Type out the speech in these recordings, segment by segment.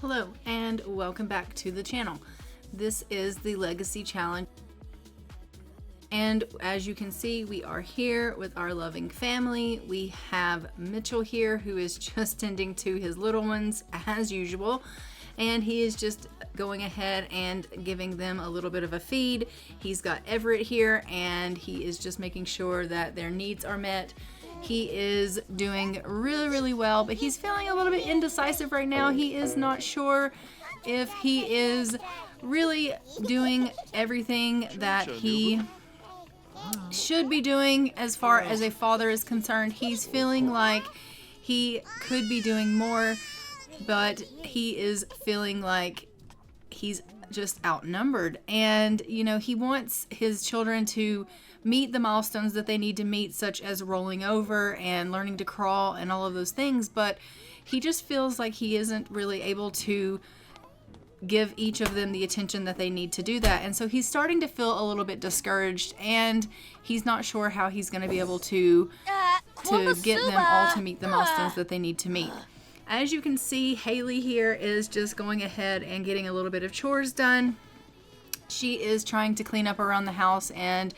Hello and welcome back to the channel. This is the Legacy Challenge. And as you can see, we are here with our loving family. We have Mitchell here who is just tending to his little ones as usual. And he is just going ahead and giving them a little bit of a feed. He's got Everett here and he is just making sure that their needs are met. He is doing really well, but he's feeling a little bit indecisive right now. He is not sure if he is really doing everything that he should be doing as far as a father is concerned. He's feeling like he could be doing more, but he is feeling like he's just outnumbered. And, you know, he wants his children to meet the milestones that they need to meet, such as rolling over and learning to crawl and all of those things, but he just feels like he isn't really able to give each of them the attention that they need to do that. And so he's starting to feel a little bit discouraged, and he's not sure how he's going to be able to get them all to meet the milestones that they need to meet. As you can see, Haleigh here is just going ahead and getting a little bit of chores done. She is trying to clean up around the house and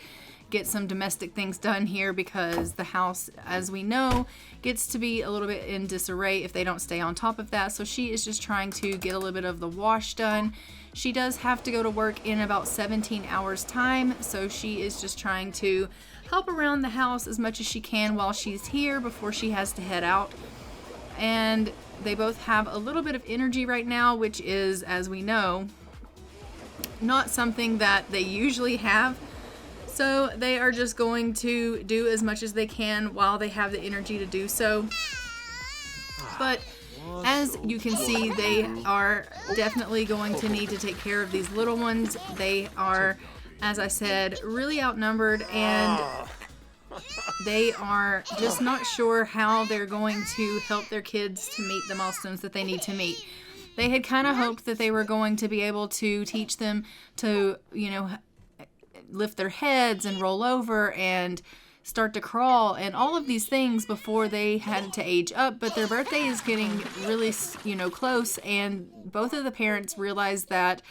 get some domestic things done here, because the house, as we know, gets to be a little bit in disarray if they don't stay on top of that. So she is just trying to get a little bit of the wash done. She does have to go to work in about 17 hours time, so she is just trying to help around the house as much as she can while she's here before she has to head out. And they both have a little bit of energy right now, which is, as we know, not something that they usually have. So they are just going to do as much as they can while they have the energy to do so. But as you can see, they are definitely going to need to take care of these little ones. They are, as I said, really outnumbered, and they are just not sure how they're going to help their kids to meet the milestones that they need to meet. They had kind of hoped that they were going to be able to teach them to, you know, lift their heads and roll over and start to crawl and all of these things before they had to age up, but their birthday is getting really, you know, close, and both of the parents realize that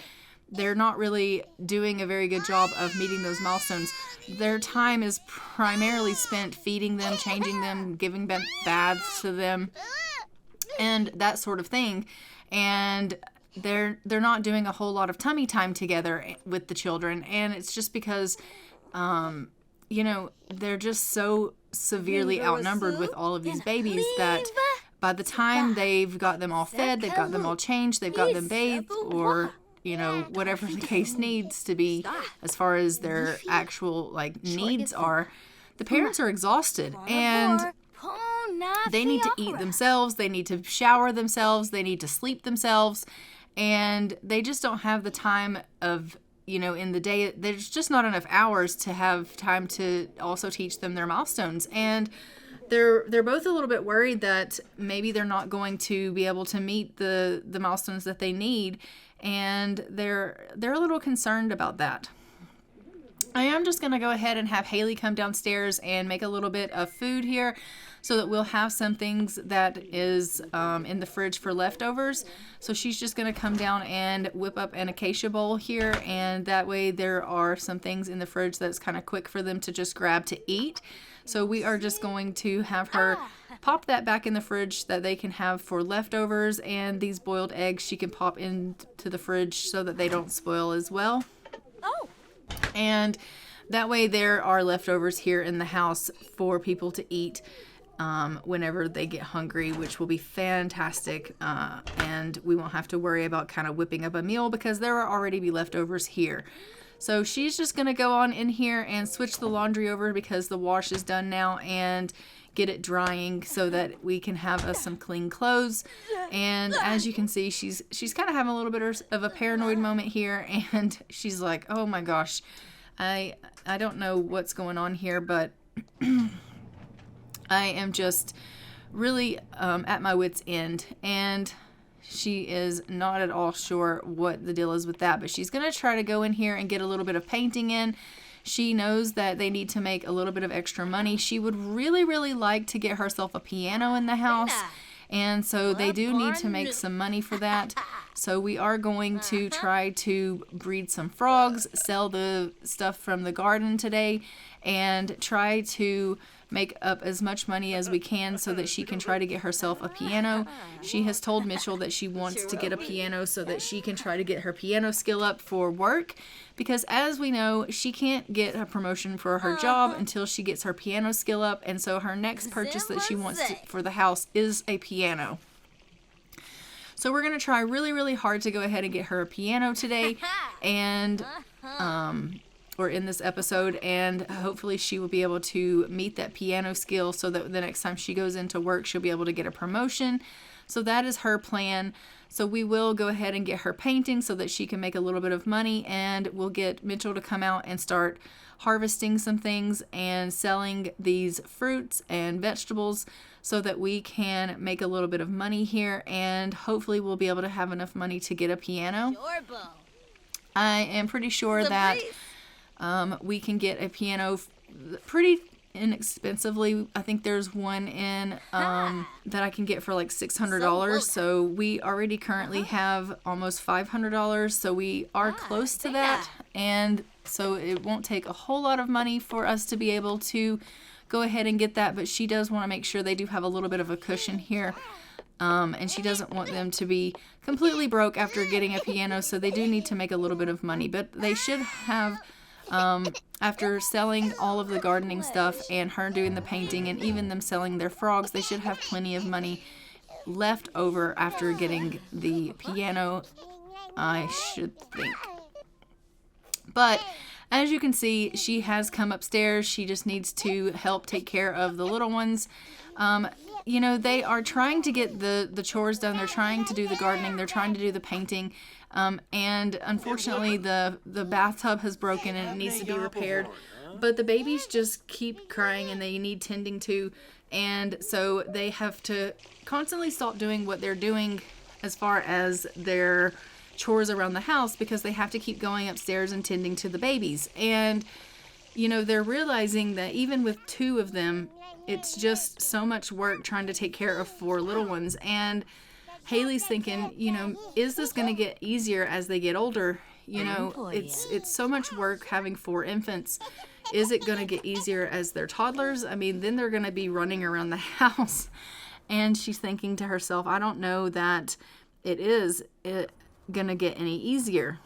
they're not really doing a very good job of meeting those milestones. Their time is primarily spent feeding them, changing them, giving baths to them, and that sort of thing. And they're not doing a whole lot of tummy time together with the children, and it's just because you know, they're just so severely outnumbered with all of these babies that by the time they've got them all fed, they've got them all changed, they've got them bathed, or you know, whatever the case needs to be as far as their actual like needs are, the parents are exhausted, and they need to eat themselves, they need to shower themselves, they need to sleep themselves, and they just don't have the time of, you know, in the day, there's just not enough hours to have time to also teach them their milestones. And they're both a little bit worried that maybe they're not going to be able to meet the milestones that they need, and they're a little concerned about that. I am just going to go ahead and have Haleigh come downstairs and make a little bit of food here so that we'll have some things that is in the fridge for leftovers. So she's just going to come down and whip up an acacia bowl here, and that way there are some things in the fridge that's kind of quick for them to just grab to eat. So we are just going to have her pop that back in the fridge that they can have for leftovers, and these boiled eggs she can pop into the fridge so that they don't spoil as well. And that way there are leftovers here in the house for people to eat whenever they get hungry, which will be fantastic. And we won't have to worry about kind of whipping up a meal because there will already be leftovers here. So she's just going to go on in here and switch the laundry over because the wash is done now, and get it drying so that we can have us some clean clothes. And as you can see, she's kind of having a little bit of a paranoid moment here, and she's like, oh my gosh, I don't know what's going on here, but I am just really at my wit's end, and she is not at all sure what the deal is with that, but she's going to try to go in here and get a little bit of painting in. She knows that they need to make a little bit of extra money. She would really like to get herself a piano in the house, And so they do need to make some money for that. So we are going to try to breed some frogs, sell the stuff from the garden today, and try to make up as much money as we can so that she can try to get herself a piano. She has told Mitchell that she wants to get a piano so that she can try to get her piano skill up for work, because as we know, she can't get a promotion for her job until she gets her piano skill up, and so her next purchase that she wants for the house is a piano. So we're going to try really, really hard to go ahead and get her a piano today, and or in this episode, and hopefully she will be able to meet that piano skill so that the next time she goes into work, she'll be able to get a promotion. So that is her plan. So we will go ahead and get her painting so that she can make a little bit of money, and we'll get Mitchell to come out and start harvesting some things and selling these fruits and vegetables so that we can make a little bit of money here, and hopefully we'll be able to have enough money to get a piano. I am pretty sure that we can get a piano pretty inexpensively. I think there's one in that I can get for like $600. So we already currently have almost $500. So we are close to that. And so it won't take a whole lot of money for us to be able to go ahead and get that. But she does want to make sure they do have a little bit of a cushion here. And she doesn't want them to be completely broke after getting a piano. So they do need to make a little bit of money. But they should have... after selling all of the gardening stuff and her doing the painting and even them selling their frogs, they should have plenty of money left over after getting the piano, I should think. But as you can see, she has come upstairs. She just needs to help take care of the little ones. You know, they are trying to get the chores done. They're trying to do the gardening. They're trying to do the painting. And unfortunately, the bathtub has broken and it needs to be repaired. But the babies just keep crying and they need tending to. And so they have to constantly stop doing what they're doing as far as their chores around the house, because they have to keep going upstairs and tending to the babies. And, you know, they're realizing that even with 2 of them, it's just so much work trying to take care of 4 little ones. And Haleigh's thinking, you know, is this going to get easier as they get older? You know, it's so much work having 4 infants. Is it going to get easier as they're toddlers? I mean, then they're going to be running around the house. And she's thinking to herself, I don't know that it is going to get any easier.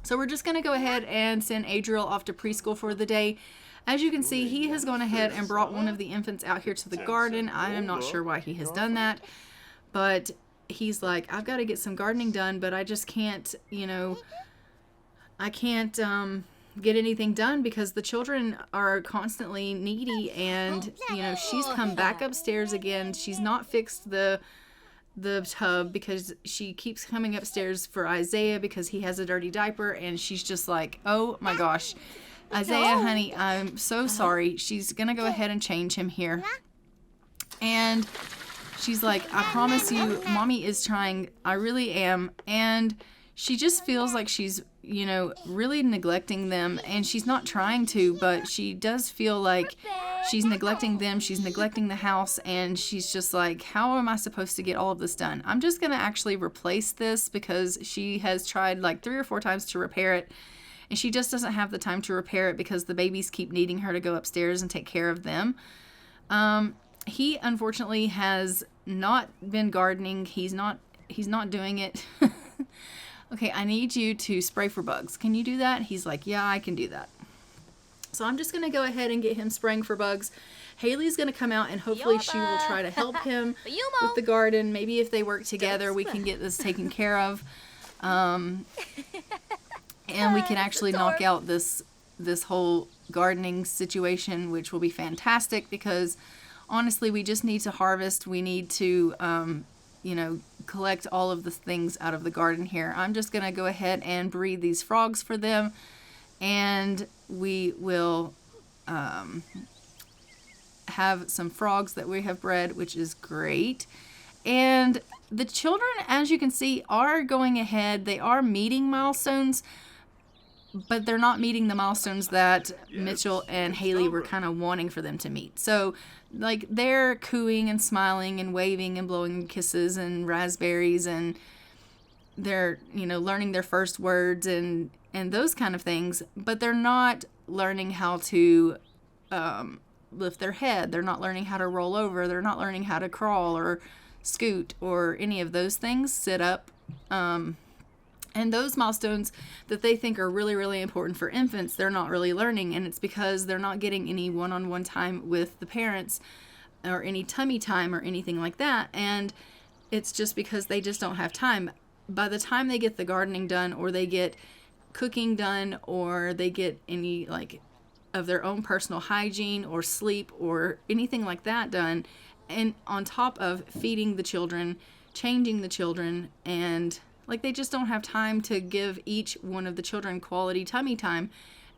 So we're just going to go ahead and send Adriel off to preschool for the day. As you can see, he has gone ahead and brought one of the infants out here to the garden. I am not sure why he has done that. But he's like, I've got to get some gardening done, but I just can't, you know, I can't get anything done because the children are constantly needy. And, you know, she's come back upstairs again. She's not fixed the tub because she keeps coming upstairs for Isaiah because he has a dirty diaper. And she's just like, oh my gosh, Isaiah, honey, I'm so sorry. She's going to go ahead and change him here. And she's like, I promise you, Mommy is trying. I really am. And she just feels like she's, you know, really neglecting them. And she's not trying to, but she does feel like she's neglecting them. She's neglecting the house. And she's just like, how am I supposed to get all of this done? I'm just going to actually replace this because she has tried like 3 or 4 times to repair it. And she just doesn't have the time to repair it because the babies keep needing her to go upstairs and take care of them. He unfortunately has not been gardening. He's not doing it. Okay, I need you to spray for bugs. Can you do that? He's like, yeah, I can do that. So I'm just going to go ahead and get him spraying for bugs. Haleig's going to come out and hopefully she will try to help him with the garden. Maybe if they work together, we can get this taken care of. And we can actually knock out this whole gardening situation, which will be fantastic because honestly, we just need to harvest. We need to, you know, collect all of the things out of the garden here. I'm just going to go ahead and breed these frogs for them. And we will have some frogs that we have bred, which is great. And the children, as you can see, are going ahead. They are meeting milestones. but they're not meeting the milestones that Mitchell and Haleigh were kind of wanting for them to meet. So, like, they're cooing and smiling and waving and blowing kisses and raspberries, and they're, learning their first words and those kind of things, but they're not learning how to lift their head. They're not learning how to roll over. They're not learning how to crawl or scoot or any of those things, sit up. And those milestones that they think are really, really important for infants, they're not really learning. And it's because they're not getting any one-on-one time with the parents or any tummy time or anything like that. And it's just because they just don't have time. By the time they get the gardening done, or they get cooking done, or they get any of their own personal hygiene or sleep or anything like that done, and on top of feeding the children, changing the children, and they just don't have time to give each one of the children quality tummy time,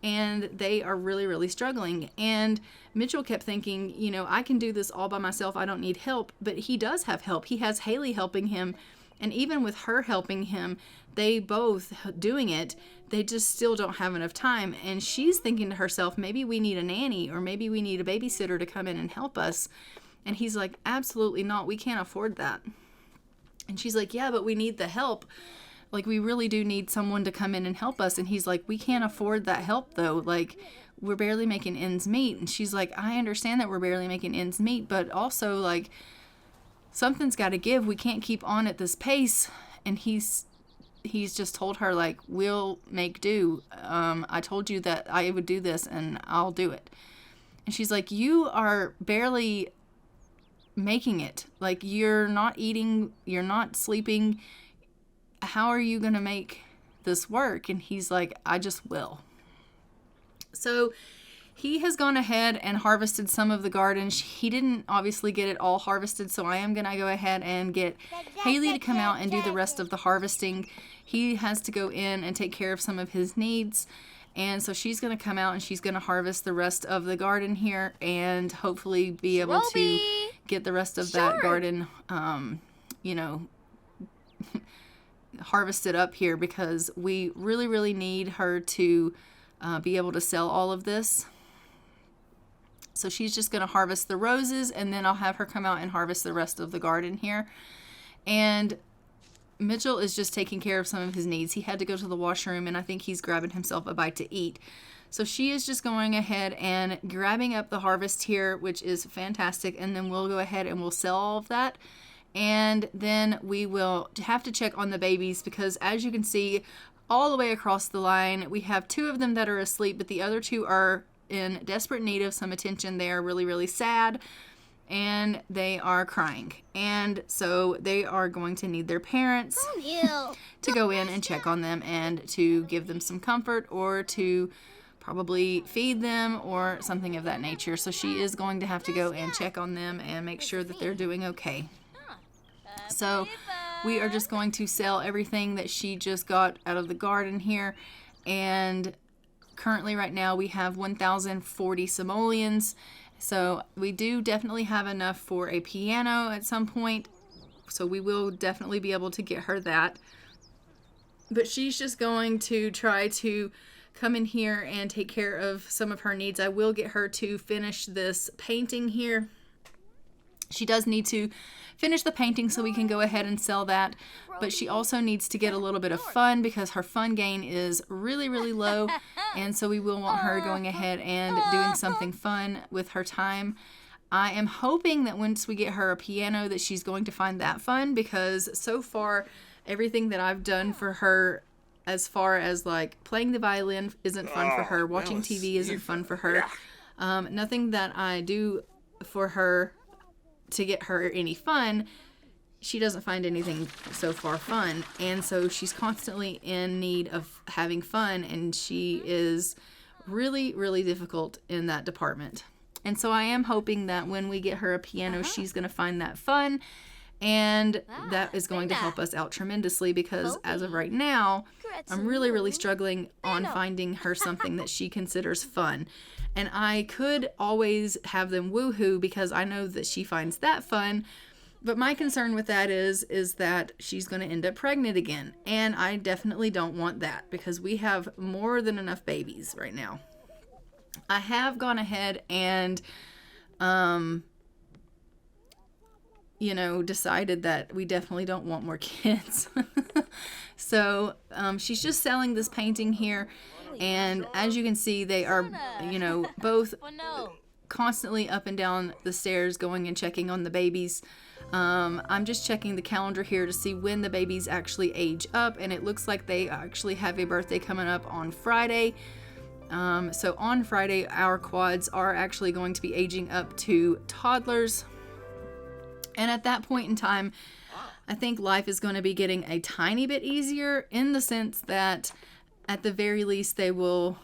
and they are really, really struggling. And Mitchell kept thinking, I can do this all by myself. I don't need help. But he does have help. He has Haleigh helping him. And even with her helping him, they both doing it, they just still don't have enough time. And she's thinking to herself, maybe we need a nanny, or maybe we need a babysitter to come in and help us. And he's like, absolutely not. We can't afford that. And she's like, yeah, but we need the help. We really do need someone to come in and help us. And he's like, we can't afford that help, though. We're barely making ends meet. And she's like, I understand that we're barely making ends meet, but also, something's got to give. We can't keep on at this pace. And he's just told her, we'll make do. I told you that I would do this, and I'll do it. And she's like, you are barely making it. You're not eating, you're not sleeping. How are you going to make this work? And he's like, I just will. So he has gone ahead and harvested some of the garden. He didn't obviously get it all harvested, so I am going to go ahead and get Haleigh to come out and do the rest of the harvesting. He has to go in and take care of some of his needs. And so she's going to come out and she's going to harvest the rest of the garden here, and hopefully be able to get the rest of that garden, harvested up here, because we really, really need her to be able to sell all of this. So she's just going to harvest the roses, and then I'll have her come out and harvest the rest of the garden here. And Mitchell is just taking care of some of his needs. He had to go to the washroom, and I think he's grabbing himself a bite to eat. So she is just going ahead and grabbing up the harvest here, which is fantastic. And then we'll go ahead and we'll sell all of that. And then we will have to check on the babies, because as you can see all the way across the line, we have 2 of them that are asleep, but the other 2 are in desperate need of some attention. They are really, really sad, and they are crying. And so they are going to need their parents to go in and check on them, and to give them some comfort, or to probably feed them or something of that nature. So she is going to have to go and check on them and make sure that they're doing okay. So we are just going to sell everything that she just got out of the garden here. And currently right now we have 1,040 simoleons. So we do definitely have enough for a piano at some point. So we will definitely be able to get her that. But she's just going to try to come in here and take care of some of her needs. I will get her to finish this painting here. She does need to finish the painting so we can go ahead and sell that. But she also needs to get a little bit of fun, because her fun gain is really, really low. And so we will want her going ahead and doing something fun with her time. I am hoping that once we get her a piano that she's going to find that fun, because so far everything that I've done for her as far as playing the violin isn't fun for her. Watching TV isn't fun for her. Nothing that I do for her to get her any fun, she doesn't find anything so far fun. And so she's constantly in need of having fun, and she is really, really difficult in that department. And so I am hoping that when we get her a piano, she's going to find that fun, and that is going to help us out tremendously, because as of right now, I'm really, really struggling on finding her something that she considers fun. And I could always have them woohoo, because I know that she finds that fun, But my concern with that is that she's going to end up pregnant again. And I definitely don't want that because we have more than enough babies right now. I have gone ahead and, decided that we definitely don't want more kids. So she's just selling this painting here. And as you can see, they are, both constantly up and down the stairs going and checking on the babies. I'm just checking the calendar here to see when the babies actually age up, and it looks like they actually have a birthday coming up on Friday. So on Friday, our quads are actually going to be aging up to toddlers. And at that point in time, I think life is going to be getting a tiny bit easier in the sense that at the very least they will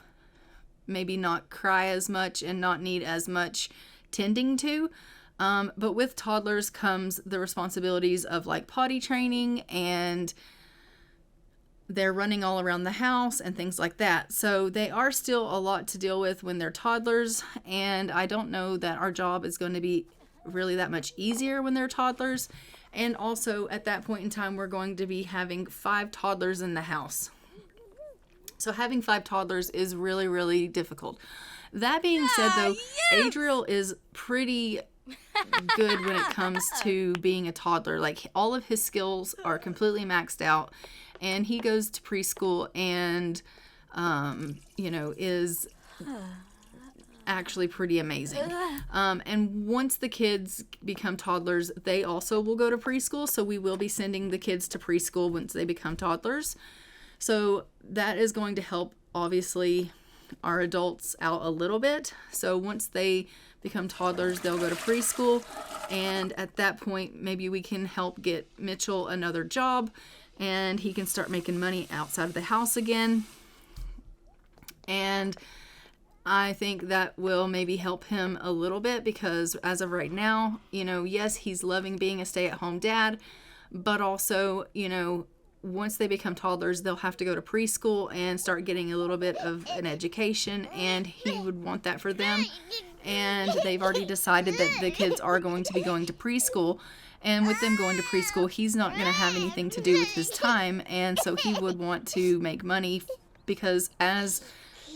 maybe not cry as much and not need as much tending to. But with toddlers comes the responsibilities of like potty training, and they're running all around the house and things like that. So they are still a lot to deal with when they're toddlers. And I don't know that our job is going to be really that much easier when they're toddlers. And also at that point in time, we're going to be having 5 toddlers in the house. So having 5 toddlers is really, really difficult. That being said, though, Adriel is pretty good when it comes to being a toddler. Like, all of his skills are completely maxed out, and he goes to preschool and, is actually pretty amazing. And once the kids become toddlers, they also will go to preschool. So we will be sending the kids to preschool once they become toddlers. So that is going to help, obviously, our adults out a little bit. So once they become toddlers, they'll go to preschool. And at that point, maybe we can help get Mitchell another job and he can start making money outside of the house again. And I think that will maybe help him a little bit because as of right now, yes, he's loving being a stay-at-home dad, but also, once they become toddlers, they'll have to go to preschool and start getting a little bit of an education, and he would want that for them. And they've already decided that the kids are going to be going to preschool, and with them going to preschool, he's not going to have anything to do with his time, and so he would want to make money because as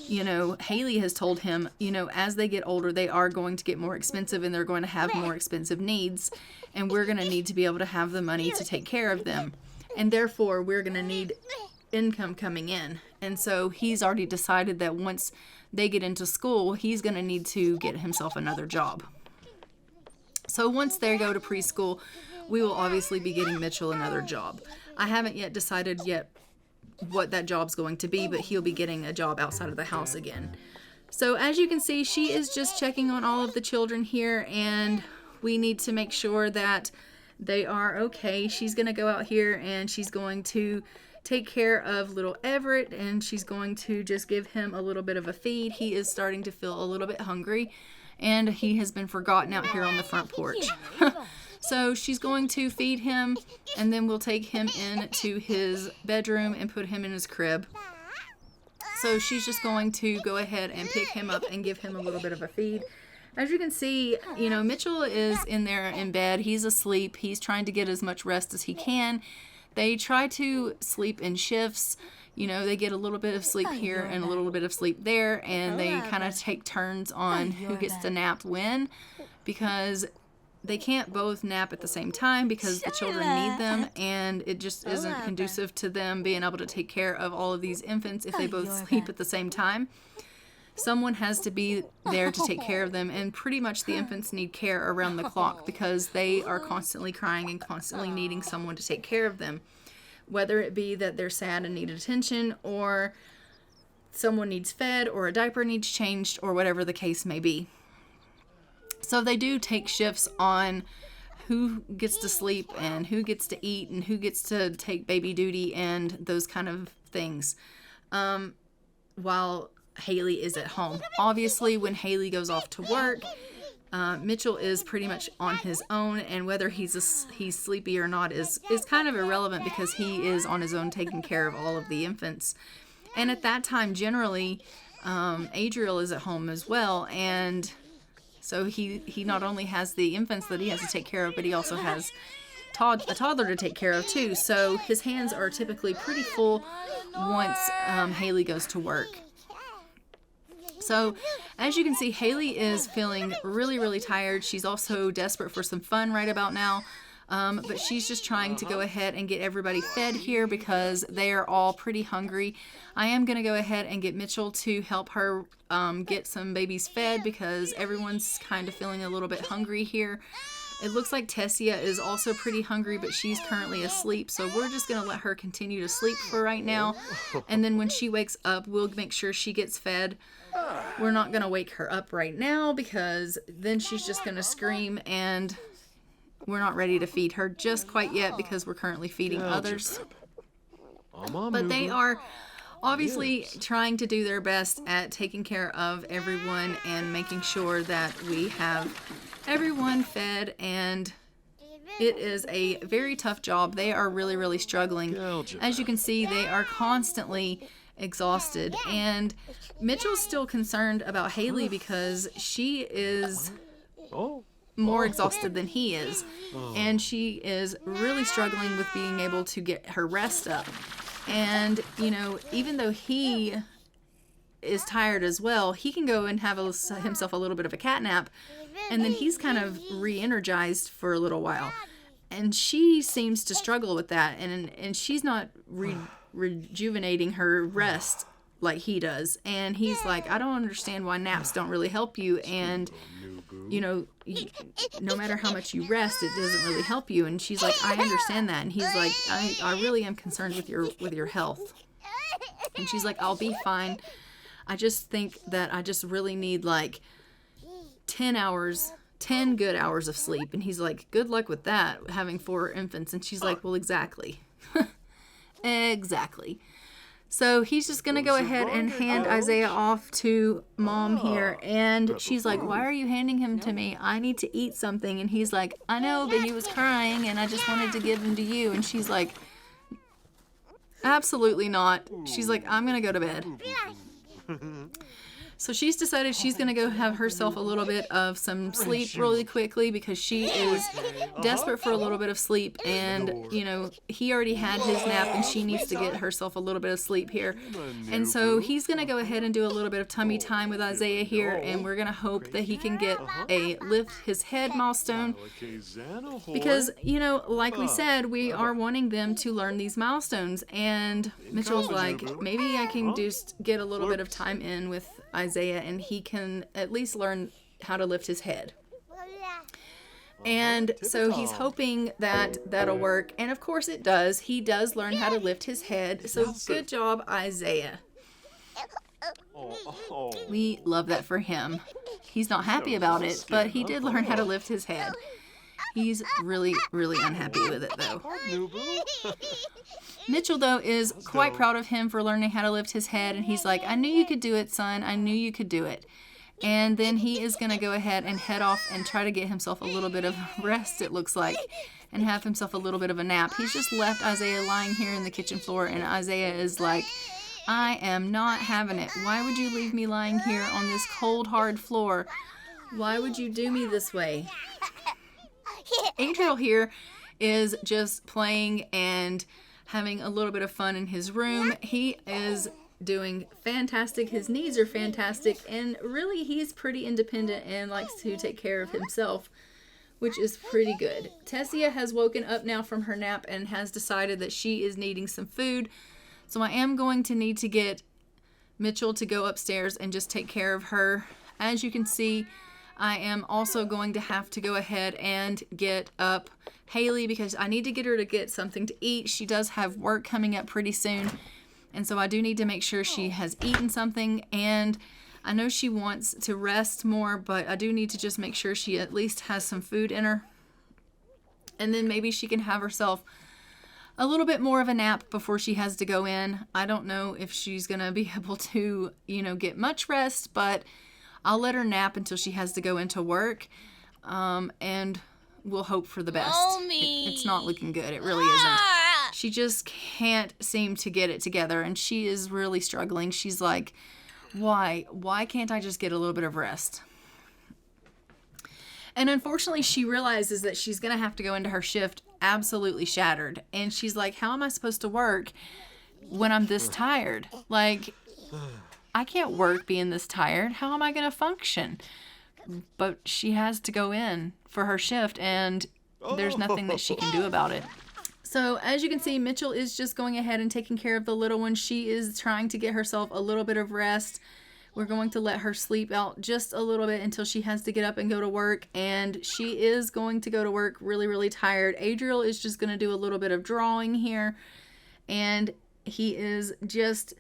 Haleigh has told him, as they get older, they are going to get more expensive and they're going to have more expensive needs, and we're going to need to be able to have the money to take care of them. And therefore, we're going to need income coming in. And so he's already decided that once they get into school, he's going to need to get himself another job. So once they go to preschool, we will obviously be getting Mitchell another job. I haven't yet decided what that job's going to be, but he'll be getting a job outside of the house again. So as you can see, she is just checking on all of the children here, and we need to make sure that they are okay. She's going to go out here and she's going to take care of little Everett, and she's going to just give him a little bit of a feed. He is starting to feel a little bit hungry, and he has been forgotten out here on the front porch. So she's going to feed him, and then we'll take him into his bedroom and put him in his crib. So she's just going to go ahead and pick him up and give him a little bit of a feed. As you can see, Mitchell is in there in bed. He's asleep. He's trying to get as much rest as he can. They try to sleep in shifts. They get a little bit of sleep here and a little bit of sleep there, and they kind of take turns on who gets to nap when, because they can't both nap at the same time because the children need them, and it just isn't conducive to them being able to take care of all of these infants if they both sleep at the same time. Someone has to be there to take care of them, and pretty much the infants need care around the clock because they are constantly crying and constantly needing someone to take care of them, whether it be that they're sad and need attention, or someone needs fed, or a diaper needs changed, or whatever the case may be. So they do take shifts on who gets to sleep and who gets to eat and who gets to take baby duty and those kind of things, while Haleigh is at home. Obviously, when Haleigh goes off to work, Mitchell is pretty much on his own, and whether he's sleepy or not is kind of irrelevant because he is on his own taking care of all of the infants. And at that time, generally, Adriel is at home as well, and so he not only has the infants that he has to take care of, but he also has a toddler to take care of too, so his hands are typically pretty full once Haleigh goes to work. So as you can see, Haleigh is feeling really, really tired. She's also desperate for some fun right about now. But she's just trying to go ahead and get everybody fed here because they are all pretty hungry. I am going to go ahead and get Mitchell to help her get some babies fed because everyone's kind of feeling a little bit hungry here. It looks like Tessia is also pretty hungry, but she's currently asleep. So we're just going to let her continue to sleep for right now. And then when she wakes up, we'll make sure she gets fed. We're not going to wake her up right now because then she's just going to scream, and we're not ready to feed her just quite yet because we're currently feeding others. But they are obviously trying to do their best at taking care of everyone and making sure that we have everyone fed, and it is a very tough job. They are really, really struggling. As you can see, they are constantly exhausted, and Mitchell's still concerned about Haleigh because she is more exhausted than he is, and she is really struggling with being able to get her rest up. And you know, even though he is tired as well, he can go and have himself a little bit of a cat nap, and then he's kind of re-energized for a little while. And she seems to struggle with that, and she's not rejuvenating her rest like he does. And he's like, I don't understand why naps don't really help you, and you know, no matter how much you rest, it doesn't really help you. And she's like, I understand that. And he's like, I really am concerned with your health. And she's like, I'll be fine. I just think that I just really need like 10 good hours of sleep. And he's like, good luck with that, having 4 infants. And she's like, well, exactly. Exactly. So he's just going to go ahead and hand Isaiah off to Mom here. And she's like, why are you handing him to me? I need to eat something. And he's like, I know, but he was crying and I just wanted to give him to you. And she's like, absolutely not. She's like, I'm going to go to bed. So she's decided she's going to go have herself a little bit of some sleep really quickly because she is desperate for a little bit of sleep. And, you know, he already had his nap and she needs to get herself a little bit of sleep here. And so he's going to go ahead and do a little bit of tummy time with Isaiah here. And we're going to hope that he can get a lift his head milestone. Because, you know, like we said, we are wanting them to learn these milestones. And Mitchell's like, maybe I can just get a little bit of time in with Isaiah and he can at least learn how to lift his head. And so he's hoping that that'll work. And of course it does. He does learn how to lift his head. So good job, Isaiah. We love that for him. He's not happy about it, but he did learn how to lift his head. He's really, really unhappy with it though. Mitchell, though, is quite proud of him for learning how to lift his head. And he's like, I knew you could do it, son. I knew you could do it. And then he is going to go ahead and head off and try to get himself a little bit of rest, it looks like, and have himself a little bit of a nap. He's just left Isaiah lying here in the kitchen floor. And Isaiah is like, I am not having it. Why would you leave me lying here on this cold, hard floor? Why would you do me this way? Adriel here is just playing and having a little bit of fun in his room. He is doing fantastic. His needs are fantastic, and really he's pretty independent and likes to take care of himself, which is pretty good. Tessia has woken up now from her nap and has decided that she is needing some food. So I am going to need to get Mitchell to go upstairs and just take care of her. As you can see, I am also going to have to go ahead and get up Haleigh because I need to get her to get something to eat. She does have work coming up pretty soon, and so I do need to make sure she has eaten something. And I know she wants to rest more, but I do need to just make sure she at least has some food in her. And then maybe she can have herself a little bit more of a nap before she has to go in. I don't know if she's going to be able to, get much rest, but I'll let her nap until she has to go into work, and we'll hope for the best. It's not looking good. It really isn't. She just can't seem to get it together, and she is really struggling. She's like, why? Why can't I just get a little bit of rest? And unfortunately, she realizes that she's going to have to go into her shift absolutely shattered. And she's like, how am I supposed to work when I'm this tired? Like, I can't work being this tired. How am I going to function? But she has to go in for her shift, and there's nothing that she can do about it. So as you can see, Mitchell is just going ahead and taking care of the little one. She is trying to get herself a little bit of rest. We're going to let her sleep out just a little bit until she has to get up and go to work. And she is going to go to work really, really tired. Adriel is just going to do a little bit of drawing here. And he is just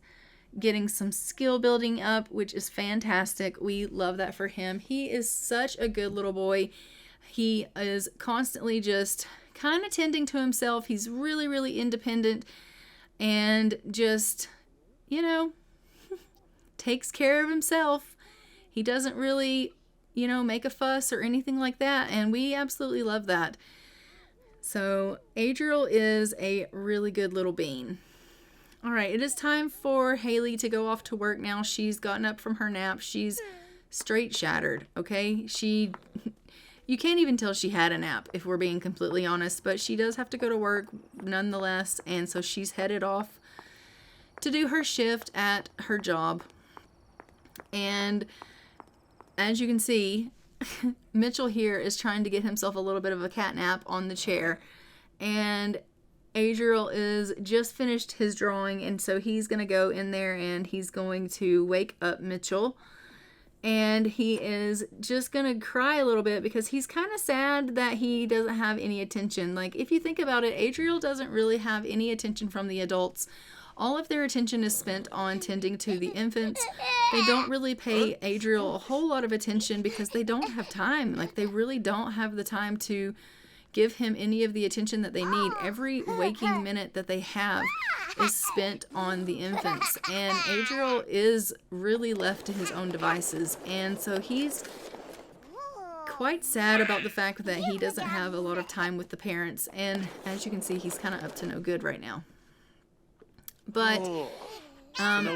getting some skill building up, which is fantastic. We love that for him. He is such a good little boy. He is constantly just kind of tending to himself. He's really, really independent and just, takes care of himself. He doesn't really, make a fuss or anything like that. And we absolutely love that. So Adriel is a really good little bean. All right, it is time for Haleigh to go off to work now. She's gotten up from her nap. She's straight shattered, okay? You can't even tell she had a nap, if we're being completely honest, but she does have to go to work nonetheless, and so she's headed off to do her shift at her job. And as you can see, Mitchell here is trying to get himself a little bit of a cat nap on the chair, and Adriel is just finished his drawing, and so he's going to go in there and he's going to wake up Mitchell. And he is just going to cry a little bit because he's kind of sad that he doesn't have any attention. Like, if you think about it, Adriel doesn't really have any attention from the adults. All of their attention is spent on tending to the infants. They don't really pay Adriel a whole lot of attention because they don't have time. Like, they really don't have the time to give him any of the attention that they need. Every waking minute that they have is spent on the infants, and Adriel is really left to his own devices, and so he's quite sad about the fact that he doesn't have a lot of time with the parents. And as you can see, he's kind of up to no good right now. But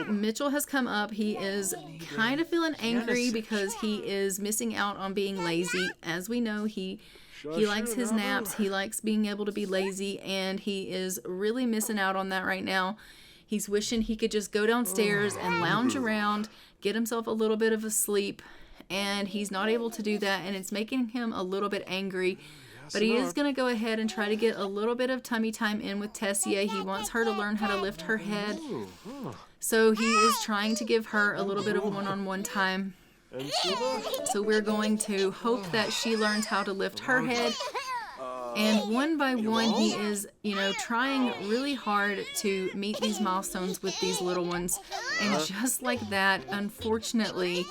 Mitchell has come up. He is kind of feeling angry because he is missing out on being lazy. As we know, he likes his naps. He likes being able to be lazy, and he is really missing out on that right now. He's wishing he could just go downstairs and lounge around, get himself a little bit of a sleep, and he's not able to do that, and it's making him a little bit angry. But he is going to go ahead and try to get a little bit of tummy time in with Tessia. He wants her to learn how to lift her head. So he is trying to give her a little bit of one-on-one time. So we're going to hope that she learns how to lift her head. And one by one, he is, trying really hard to meet these milestones with these little ones. And just like that, unfortunately,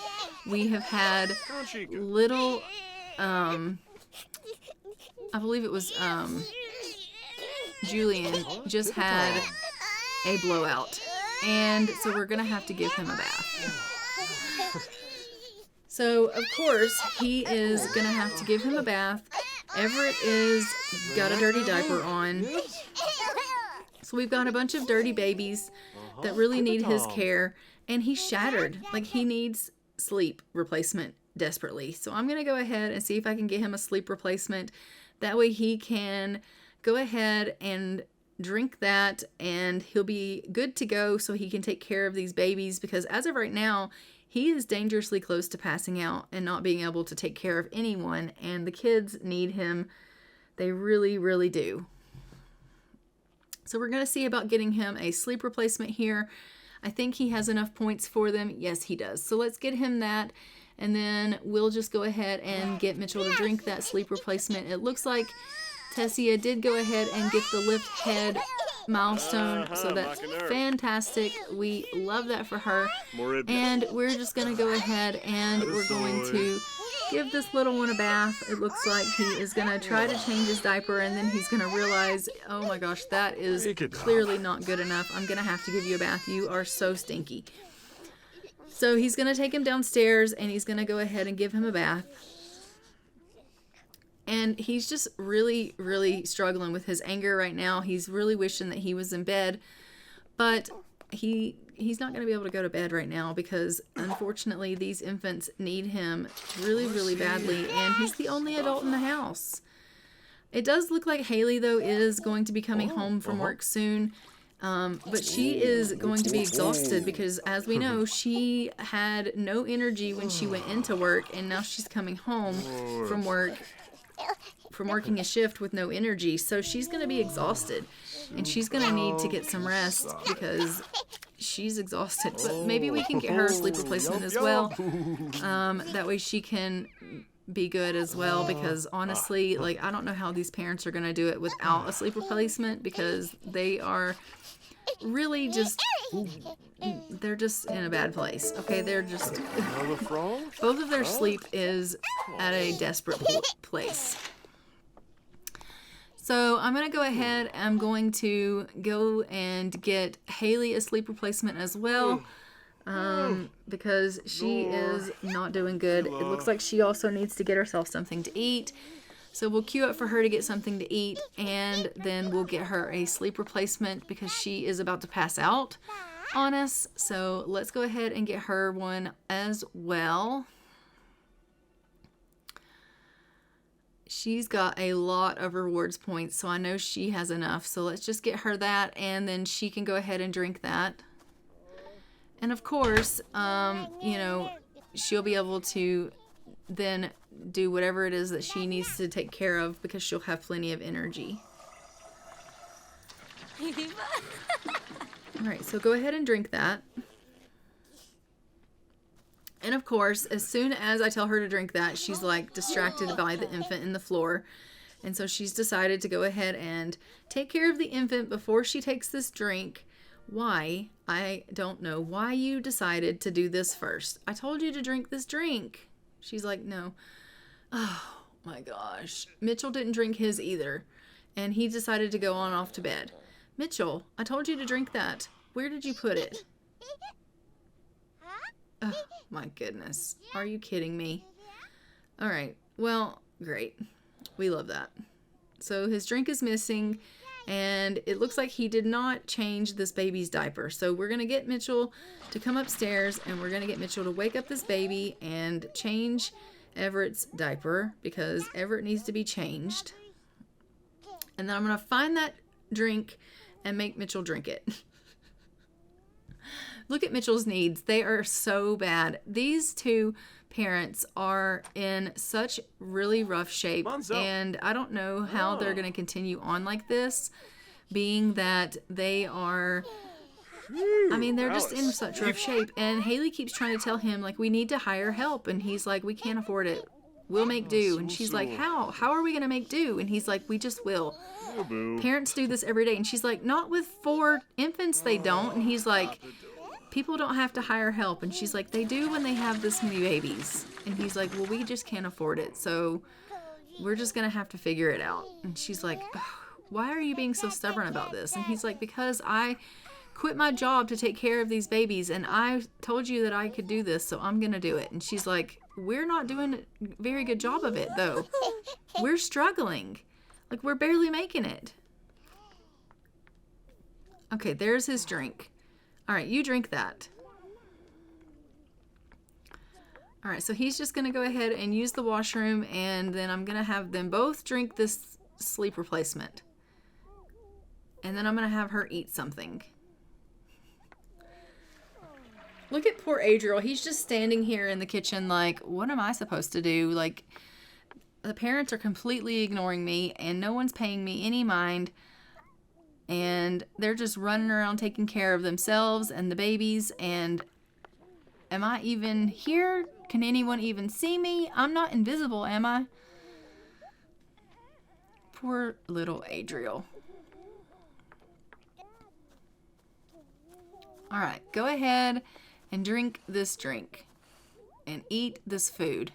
we have had little, I believe it was Julian just had a blowout. And so we're going to have to give him a bath. So, of course, he is going to have to give him a bath. Everett is got a dirty diaper on. So we've got a bunch of dirty babies that really need his care. And he's shattered. Like, he needs sleep replacement desperately. So I'm going to go ahead and see if I can get him a sleep replacement. That way he can go ahead and drink that, and he'll be good to go so he can take care of these babies, because as of right now, he is dangerously close to passing out and not being able to take care of anyone, and the kids need him. They really, really do. So we're going to see about getting him a sleep replacement here. I think he has enough points for them. Yes, he does. So let's get him that. And then we'll just go ahead and get Mitchell to drink that sleep replacement. It looks like Tessia did go ahead and get the lift head milestone. So that's fantastic. We love that for her. And we're just going to go ahead and we're going to give this little one a bath. It looks like he is going to try to change his diaper, and then he's going to realize, oh my gosh, that is clearly not good enough. I'm going to have to give you a bath. You are so stinky. So he's going to take him downstairs, and he's going to go ahead and give him a bath. And he's just really, really struggling with his anger right now. He's really wishing that he was in bed. But he's not going to be able to go to bed right now because, unfortunately, these infants need him really, really badly. And he's the only adult in the house. It does look like Haleigh, though, is going to be coming home from work soon. But she is going to be exhausted because, as we know, she had no energy when she went into work, and now she's coming home from working a shift with no energy. So she's going to be exhausted, and she's going to need to get some rest because she's exhausted. But maybe we can get her a sleep replacement as well. That way she can be good as well, because honestly, like, I don't know how these parents are going to do it without a sleep replacement, because they are really just, they're just in a bad place. Okay, they're just, both of their sleep is at a desperate place. So I'm going to go ahead, I'm going to go and get Haleigh a sleep replacement as well, because she is not doing good. It looks like she also needs to get herself something to eat. So we'll queue up for her to get something to eat, and then we'll get her a sleep replacement because she is about to pass out on us. So let's go ahead and get her one as well. She's got a lot of rewards points, so I know she has enough. So let's just get her that, and then she can go ahead and drink that. And of course, you know, she'll be able to then do whatever it is that she needs to take care of because she'll have plenty of energy. All right, so go ahead and drink that. And of course, as soon as I tell her to drink that, she's like distracted by the infant in the floor. And so she's decided to go ahead and take care of the infant before she takes this drink. Why? I don't know why you decided to do this first. I told you to drink this drink. She's like, no. Oh my gosh. Mitchell didn't drink his either. And he decided to go on off to bed. Mitchell, I told you to drink that. Where did you put it? Oh my goodness. Are you kidding me? All right. Well, great. We love that. So his drink is missing, and it looks like he did not change this baby's diaper. So we're going to get Mitchell to come upstairs, and we're going to get Mitchell to wake up this baby and change Everett's diaper because Everett needs to be changed. And then I'm going to find that drink and make Mitchell drink it. Look at Mitchell's needs. They are so bad. These two parents are in such really rough shape, and I don't know how they're going to continue on like this, being that they are, I mean, they're just in such rough shape. And Haleigh keeps trying to tell him, like, we need to hire help, and he's like, we can't afford it. We'll make do. And she's like, how? How are we going to make do? And he's like, we just will. Parents do this every day. And she's like, not with 4 infants, they don't. And he's like, people don't have to hire help. And she's like, they do when they have this many babies. And he's like, well, we just can't afford it. So we're just going to have to figure it out. And she's like, why are you being so stubborn about this? And he's like, because I quit my job to take care of these babies, and I told you that I could do this, so I'm going to do it. And she's like, we're not doing a very good job of it, though. We're struggling. Like, we're barely making it. Okay, there's his drink. All right, you drink that. All right, so he's just going to go ahead and use the washroom, and then I'm going to have them both drink this sleep replacement. And then I'm going to have her eat something. Look at poor Adriel. He's just standing here in the kitchen like, what am I supposed to do? Like, the parents are completely ignoring me, and no one's paying me any mind. And they're just running around taking care of themselves and the babies. And am I even here? Can anyone even see me? I'm not invisible, am I? Poor little Adriel. All right, go ahead and drink this drink and eat this food.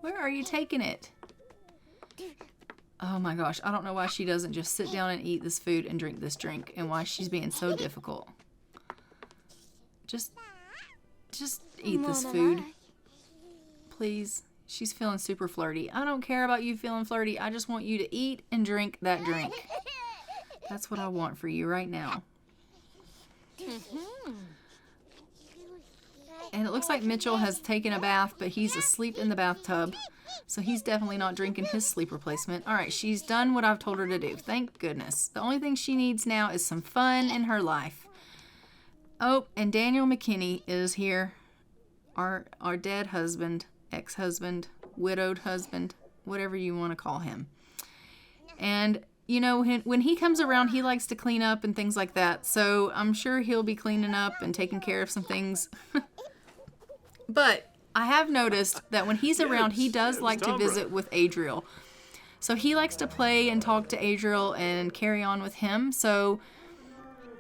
Where are you taking it? Oh my gosh, I don't know why she doesn't just sit down and eat this food and drink this drink, and why she's being so difficult. Just eat this food. Please. She's feeling super flirty. I don't care about you feeling flirty. I just want you to eat and drink that drink. That's what I want for you right now. And it looks like Mitchell has taken a bath, but he's asleep in the bathtub. So he's definitely not drinking his sleep replacement. All right, she's done what I've told her to do. Thank goodness. The only thing she needs now is some fun in her life. Oh, and Daniel McKinney is here. Our dead husband, ex-husband, widowed husband, whatever you want to call him. And, you know, when he comes around, he likes to clean up and things like that. So I'm sure he'll be cleaning up and taking care of some things. But I have noticed that when he's around, he does like to visit with Adriel. So he likes to play and talk to Adriel and carry on with him. So,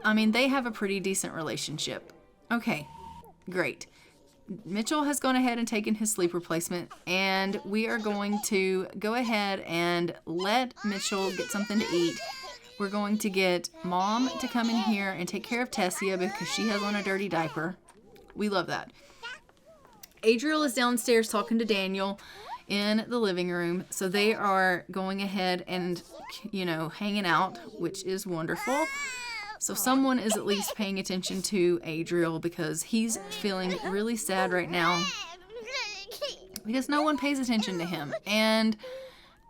I mean, they have a pretty decent relationship. Okay, great. Mitchell has gone ahead and taken his sleep replacement, and we are going to go ahead and let Mitchell get something to eat. We're going to get Mom to come in here and take care of Tessia because she has on a dirty diaper. We love that. Adriel is downstairs talking to Daniel in the living room, so they are going ahead and, you know, hanging out, which is wonderful. So someone is at least paying attention to Adriel because he's feeling really sad right now because no one pays attention to him. And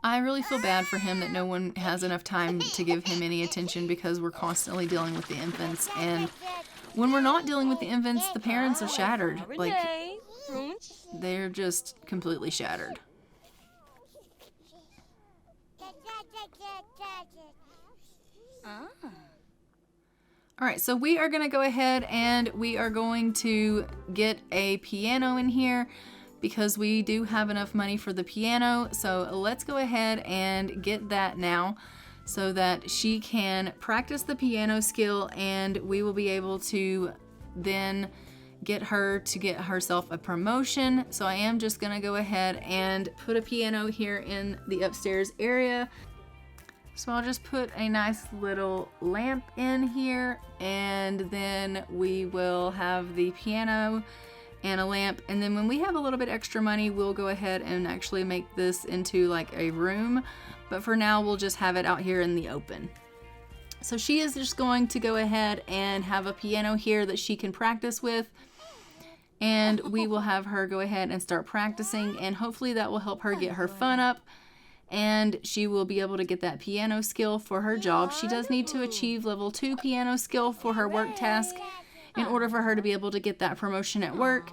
I really feel bad for him that no one has enough time to give him any attention because we're constantly dealing with the infants. And when we're not dealing with the infants, the parents are shattered. Like, they're just completely shattered. All right, so we are going to go ahead and we are going to get a piano in here because we do have enough money for the piano. So let's go ahead and get that now so that she can practice the piano skill, and we will be able to then get her to get herself a promotion. So I am just going to go ahead and put a piano here in the upstairs area. So I'll just put a nice little lamp in here, and then we will have the piano and a lamp. And then when we have a little bit extra money, we'll go ahead and actually make this into like a room. But for now, we'll just have it out here in the open. So she is just going to go ahead and have a piano here that she can practice with. And we will have her go ahead and start practicing, and hopefully that will help her get her fun up. And she will be able to get that piano skill for her job. She does need to achieve level 2 piano skill for her work task in order for her to be able to get that promotion at work.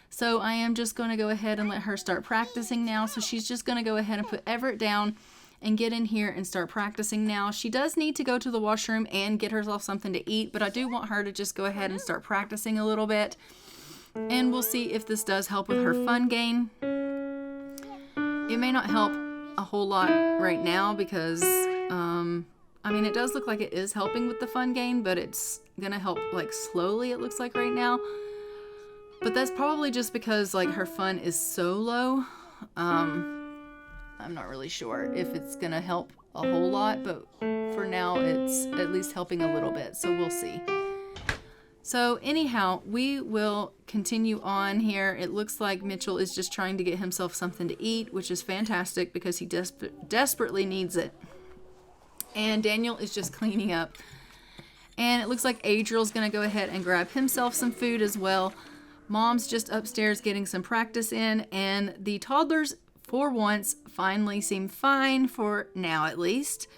So I am just going to go ahead and let her start practicing now. So she's just going to go ahead and put Everett down and get in here and start practicing now. She does need to go to the washroom and get herself something to eat, but I do want her to just go ahead and start practicing a little bit. And we'll see if this does help with her fun gain. It may not help a whole lot right now because I mean, it does look like it is helping with the fun gain, but it's gonna help like slowly, it looks like right now. But that's probably just because like her fun is so low. I'm not really sure if it's gonna help a whole lot, but for now it's at least helping a little bit, so we'll see. So anyhow, we will continue on here. It looks like Mitchell is just trying to get himself something to eat, which is fantastic because he desperately needs it. And Daniel is just cleaning up. And it looks like Adriel's going to go ahead and grab himself some food as well. Mom's just upstairs getting some practice in. And the toddlers, for once, finally seem fine for now at least.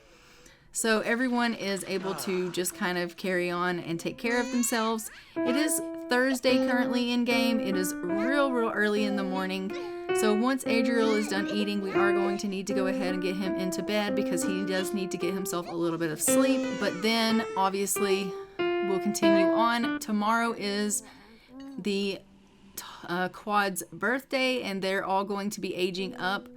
So everyone is able to just kind of carry on and take care of themselves. It is Thursday currently in game. It is real early in the morning. So once Adriel is done eating, we are going to need to go ahead and get him into bed because he does need to get himself a little bit of sleep. But then obviously we'll continue on. Tomorrow is the Quad's birthday, and they're all going to be aging up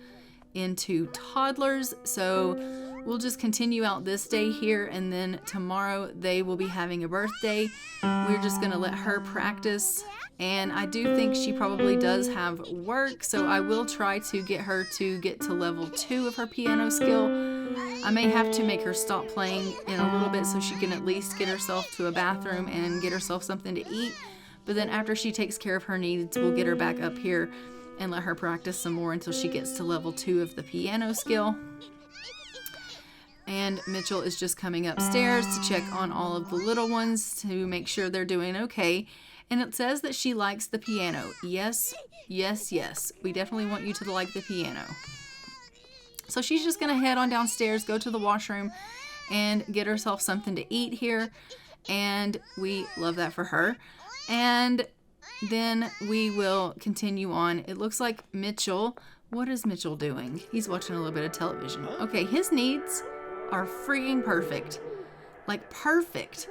into toddlers. So we'll just continue out this day here, and then tomorrow they will be having a birthday. We're just going to let her practice, and I do think she probably does have work, so I will try to get her to get to level 2 of her piano skill. I may have to make her stop playing in a little bit so she can at least get herself to a bathroom and get herself something to eat. But then after she takes care of her needs, we'll get her back up here and let her practice some more until she gets to level 2 of the piano skill. And Mitchell is just coming upstairs to check on all of the little ones to make sure they're doing okay. And it says that she likes the piano. Yes, yes, yes. We definitely want you to like the piano. So she's just going to head on downstairs, go to the washroom, and get herself something to eat here. And we love that for her. And then we will continue on. It looks like Mitchell. What is Mitchell doing? He's watching a little bit of television. Okay, his needs are freaking perfect. Like perfect.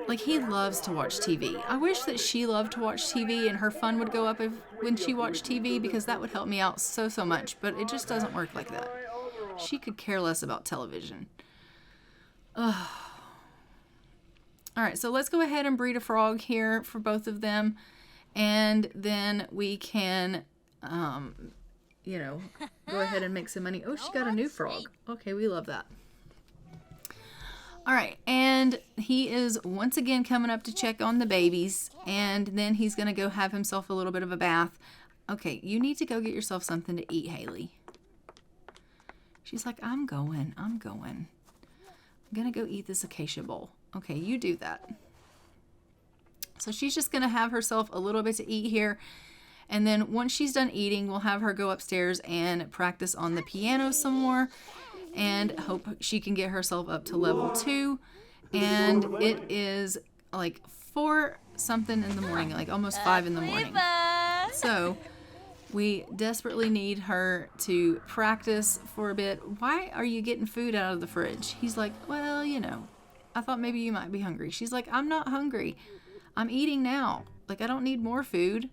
Like he loves to watch TV. I wish that she loved to watch TV and her fun would go up when she watched TV, because that would help me out so much. But it just doesn't work like that. She could care less about television. Ugh. All right, so let's go ahead and breed a frog here for both of them. And then we can, you know, go ahead and make some money. Oh, she got a new frog. Okay, we love that. All right, and he is once again coming up to check on the babies, and then he's going to go have himself a little bit of a bath. Okay, you need to go get yourself something to eat, Haleigh. She's like, I'm going. I'm going to go eat this acacia bowl. Okay, you do that. So she's just going to have herself a little bit to eat here, and then once she's done eating, we'll have her go upstairs and practice on the piano some more. And hope she can get herself up to level 2. And it is like 4 something in the morning, like almost 5 in the morning. So we desperately need her to practice for a bit. Why are you getting food out of the fridge? He's like, well, you know, I thought maybe you might be hungry. She's like, I'm not hungry. I'm eating now. Like, I don't need more food.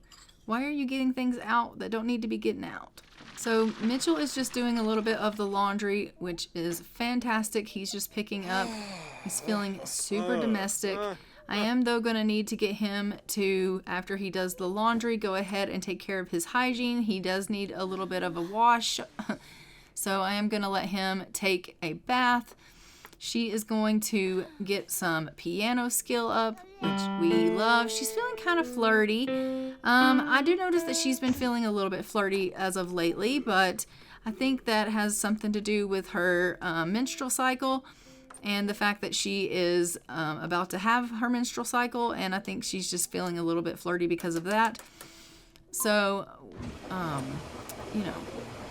Why are you getting things out that don't need to be getting out? So Mitchell is just doing a little bit of the laundry, which is fantastic. He's just picking up. He's feeling super domestic. I am, though, going to need to get him to, after he does the laundry, go ahead and take care of his hygiene. He does need a little bit of a wash. So I am going to let him take a bath. She is going to get some piano skill up, which we love. She's feeling kind of flirty. I do notice that she's been feeling a little bit flirty as of lately, but I think that has something to do with her menstrual cycle and the fact that she is about to have her menstrual cycle, and I think she's just feeling a little bit flirty because of that. So, you know,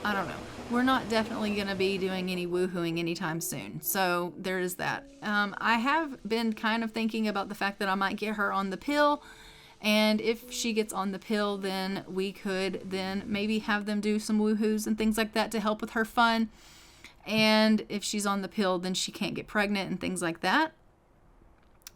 I don't know. We're not definitely going to be doing any woohooing anytime soon. So there is that. I have been kind of thinking about the fact that I might get her on the pill. And if she gets on the pill, then we could then maybe have them do some woohoos and things like that to help with her fun. And if she's on the pill, then she can't get pregnant and things like that.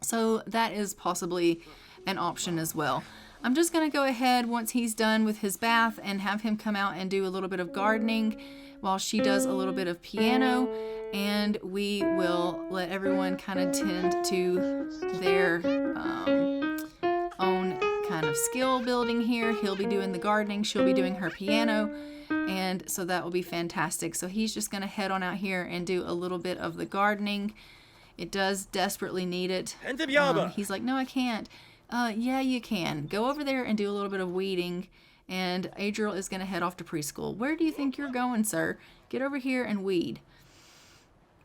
So that is possibly an option as well. I'm just going to go ahead once he's done with his bath and have him come out and do a little bit of gardening while she does a little bit of piano, and we will let everyone kind of tend to their own kind of skill building here. He'll be doing the gardening, she'll be doing her piano, and so that will be fantastic. So he's just going to head on out here and do a little bit of the gardening. It does desperately need it. He's like, no, I can't. Yeah, you can. Go over there and do a little bit of weeding, and Adriel is going to head off to preschool. Where do you think you're going, sir? Get over here and weed.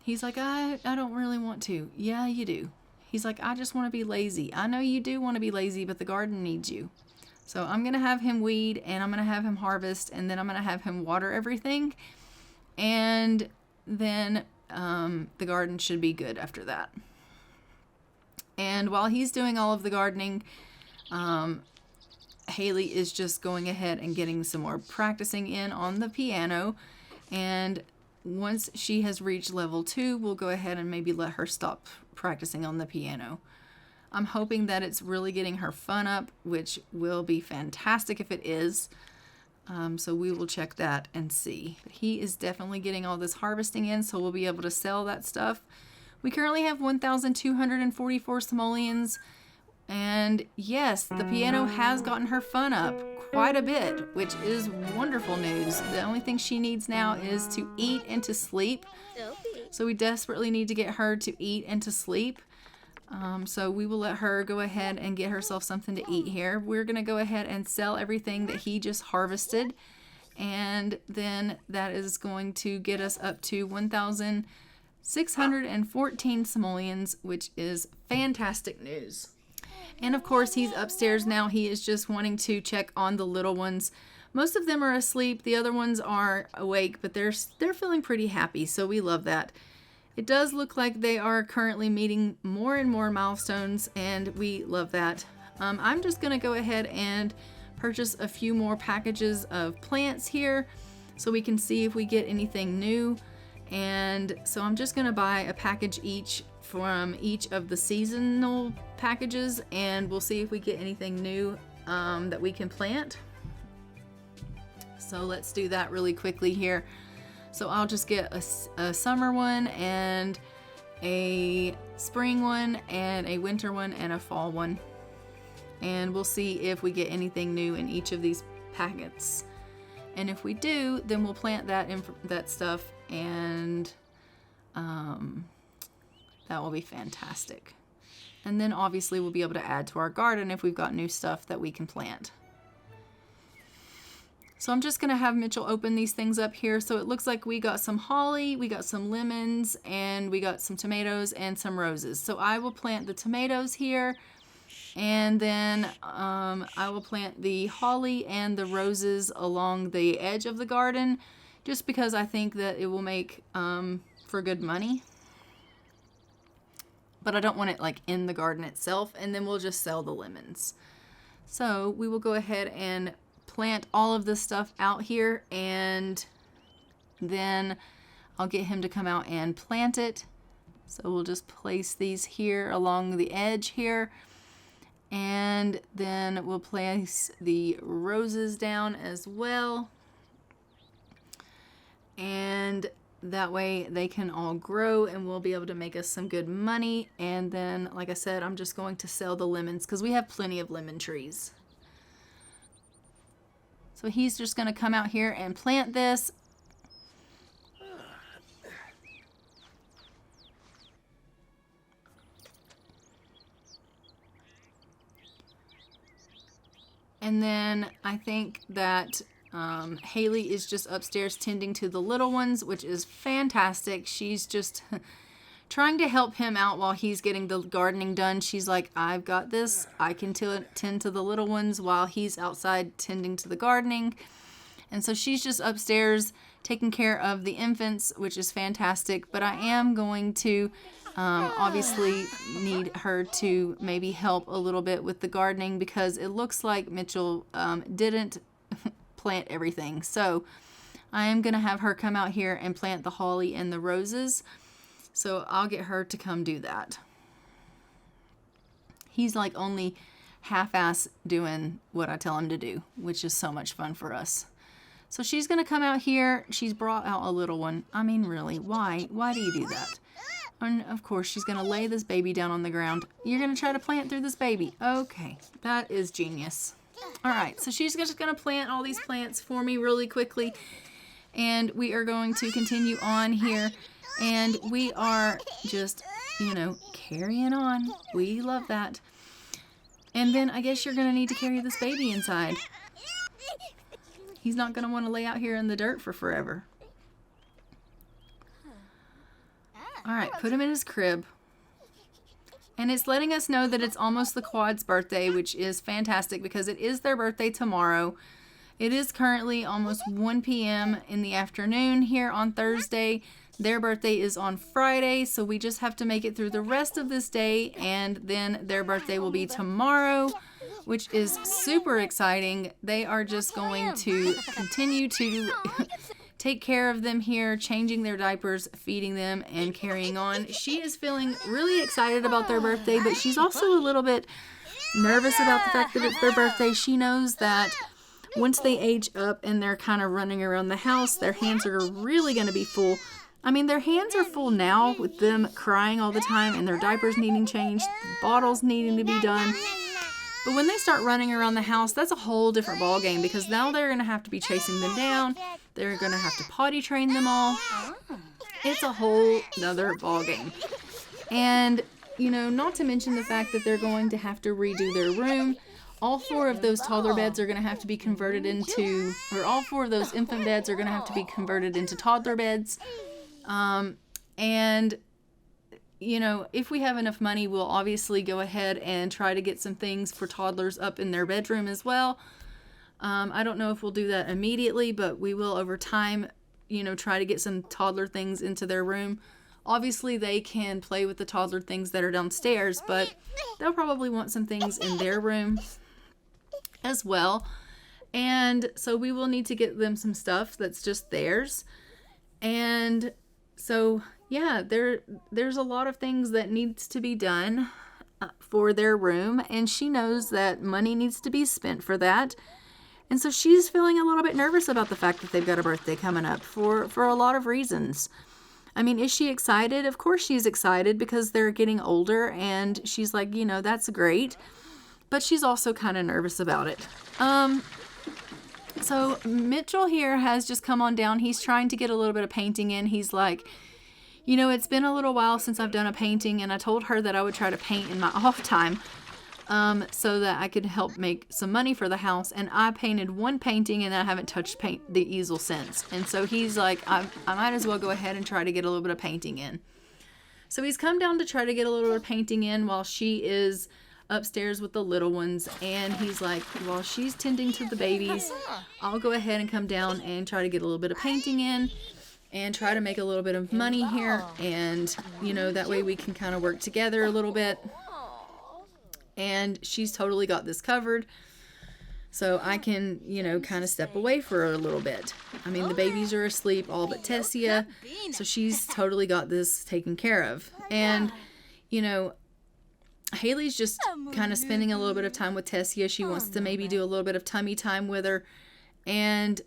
He's like, I don't really want to. Yeah, you do. He's like, I just want to be lazy. I know you do want to be lazy, but the garden needs you. So I'm going to have him weed, and I'm going to have him harvest, and then I'm going to have him water everything, and then the garden should be good after that. And while he's doing all of the gardening, Haleigh is just going ahead and getting some more practicing in on the piano. And once she has reached level 2, we'll go ahead and maybe let her stop practicing on the piano. I'm hoping that it's really getting her fun up, which will be fantastic if it is. So we will check that and see. But he is definitely getting all this harvesting in, so we'll be able to sell that stuff. We currently have 1,244 simoleons, and yes, the piano has gotten her fun up quite a bit, which is wonderful news. The only thing she needs now is to eat and to sleep. So we desperately need to get her to eat and to sleep. So we will let her go ahead and get herself something to eat here. We're going to go ahead and sell everything that he just harvested, and then that is going to get us up to 1,614 simoleons, which is fantastic news. And of course, he's upstairs now. He is just wanting to check on the little ones. Most of them are asleep. The other ones are awake, but they're feeling pretty happy, so we love that. It does look like they are currently meeting more and more milestones, and we love that. I'm just going to go ahead and purchase a few more packages of plants here so we can see if we get anything new. And so I'm just going to buy a package each from each of the seasonal packages, and we'll see if we get anything new that we can plant. So let's do that really quickly here. So I'll just get a summer one and a spring one and a winter one and a fall one. And we'll see if we get anything new in each of these packets. And if we do, then we'll plant that stuff, and that will be fantastic. And then obviously we'll be able to add to our garden if we've got new stuff that we can plant. So I'm just going to have Mitchell open these things up here. So it looks like we got some holly, we got some lemons, and we got some tomatoes and some roses. So I will plant the tomatoes here, and then I will plant the holly and the roses along the edge of the garden, just because I think that it will make for good money. But I don't want it like in the garden itself, and then we'll just sell the lemons. So we will go ahead and plant all of this stuff out here, and then I'll get him to come out and plant it. So we'll just place these here along the edge here, and then we'll place the roses down as well, and that way they can all grow and we'll be able to make us some good money. And then, like I said, I'm just going to sell the lemons because we have plenty of lemon trees. So he's just going to come out here and plant this. And then I think that Haleigh is just upstairs tending to the little ones, which is fantastic. She's just trying to help him out while he's getting the gardening done. She's like, I've got this. I can tend to the little ones while he's outside tending to the gardening. And so she's just upstairs taking care of the infants, which is fantastic. But I am going to obviously need her to maybe help a little bit with the gardening, because it looks like Mitchell didn't plant everything. So I am going to have her come out here and plant the holly and the roses. So I'll get her to come do that. He's like only half-ass doing what I tell him to do, which is so much fun for us. So she's going to come out here. She's brought out a little one. I mean, really, why? Why do you do that? And of course, she's going to lay this baby down on the ground. You're going to try to plant through this baby. Okay, that is genius. All right, so she's just going to plant all these plants for me really quickly. And we are going to continue on here. And we are just, carrying on. We love that. And then I guess you're going to need to carry this baby inside. He's not going to want to lay out here in the dirt for forever. All right, put him in his crib. And it's letting us know that it's almost the quad's birthday, which is fantastic because it is their birthday tomorrow. It is currently almost 1 p.m. in the afternoon here on Thursday. Their birthday is on Friday, so we just have to make it through the rest of this day, and then their birthday will be tomorrow, which is super exciting. They are just going to continue to take care of them here, changing their diapers, feeding them, and carrying on. She is feeling really excited about their birthday, but she's also a little bit nervous about the fact that it's their birthday. She knows that once they age up and they're kind of running around the house, their hands are really going to be full. I mean, their hands are full now with them crying all the time and their diapers needing changed, bottles needing to be done. But when they start running around the house, that's a whole different ball game, because now they're going to have to be chasing them down. They're going to have to potty train them all. It's a whole nother ball game. And, not to mention the fact that they're going to have to redo their room. All 4 of those toddler beds are going to have to be converted into, or all 4 of those infant beds are going to have to be converted into toddler beds. And if we have enough money, we'll obviously go ahead and try to get some things for toddlers up in their bedroom as well. I don't know if we'll do that immediately, but we will over time, try to get some toddler things into their room. Obviously, they can play with the toddler things that are downstairs, but they'll probably want some things in their room as well. And so we will need to get them some stuff that's just theirs. And so, yeah, there's a lot of things that needs to be done for their room. And she knows that money needs to be spent for that. And so she's feeling a little bit nervous about the fact that they've got a birthday coming up for a lot of reasons. I mean, is she excited? Of course she's excited because they're getting older, and she's like, that's great. But she's also kind of nervous about it. So Mitchell here has just come on down. He's trying to get a little bit of painting in. He's like, it's been a little while since I've done a painting, and I told her that I would try to paint in my off time. So that I could help make some money for the house. And I painted one painting, and I haven't touched the easel since. And so he's like, I might as well go ahead and try to get a little bit of painting in. So he's come down to try to get a little bit of painting in while she is upstairs with the little ones. And he's like, while she's tending to the babies, I'll go ahead and come down and try to get a little bit of painting in and try to make a little bit of money here. And, that way we can kind of work together a little bit. And she's totally got this covered. So I can, kind of step away for a little bit. I mean, the babies are asleep, all but Tessia. So she's totally got this taken care of. And, Haleigh's just kind of spending a little bit of time with Tessia. She wants to maybe do a little bit of tummy time with her. And,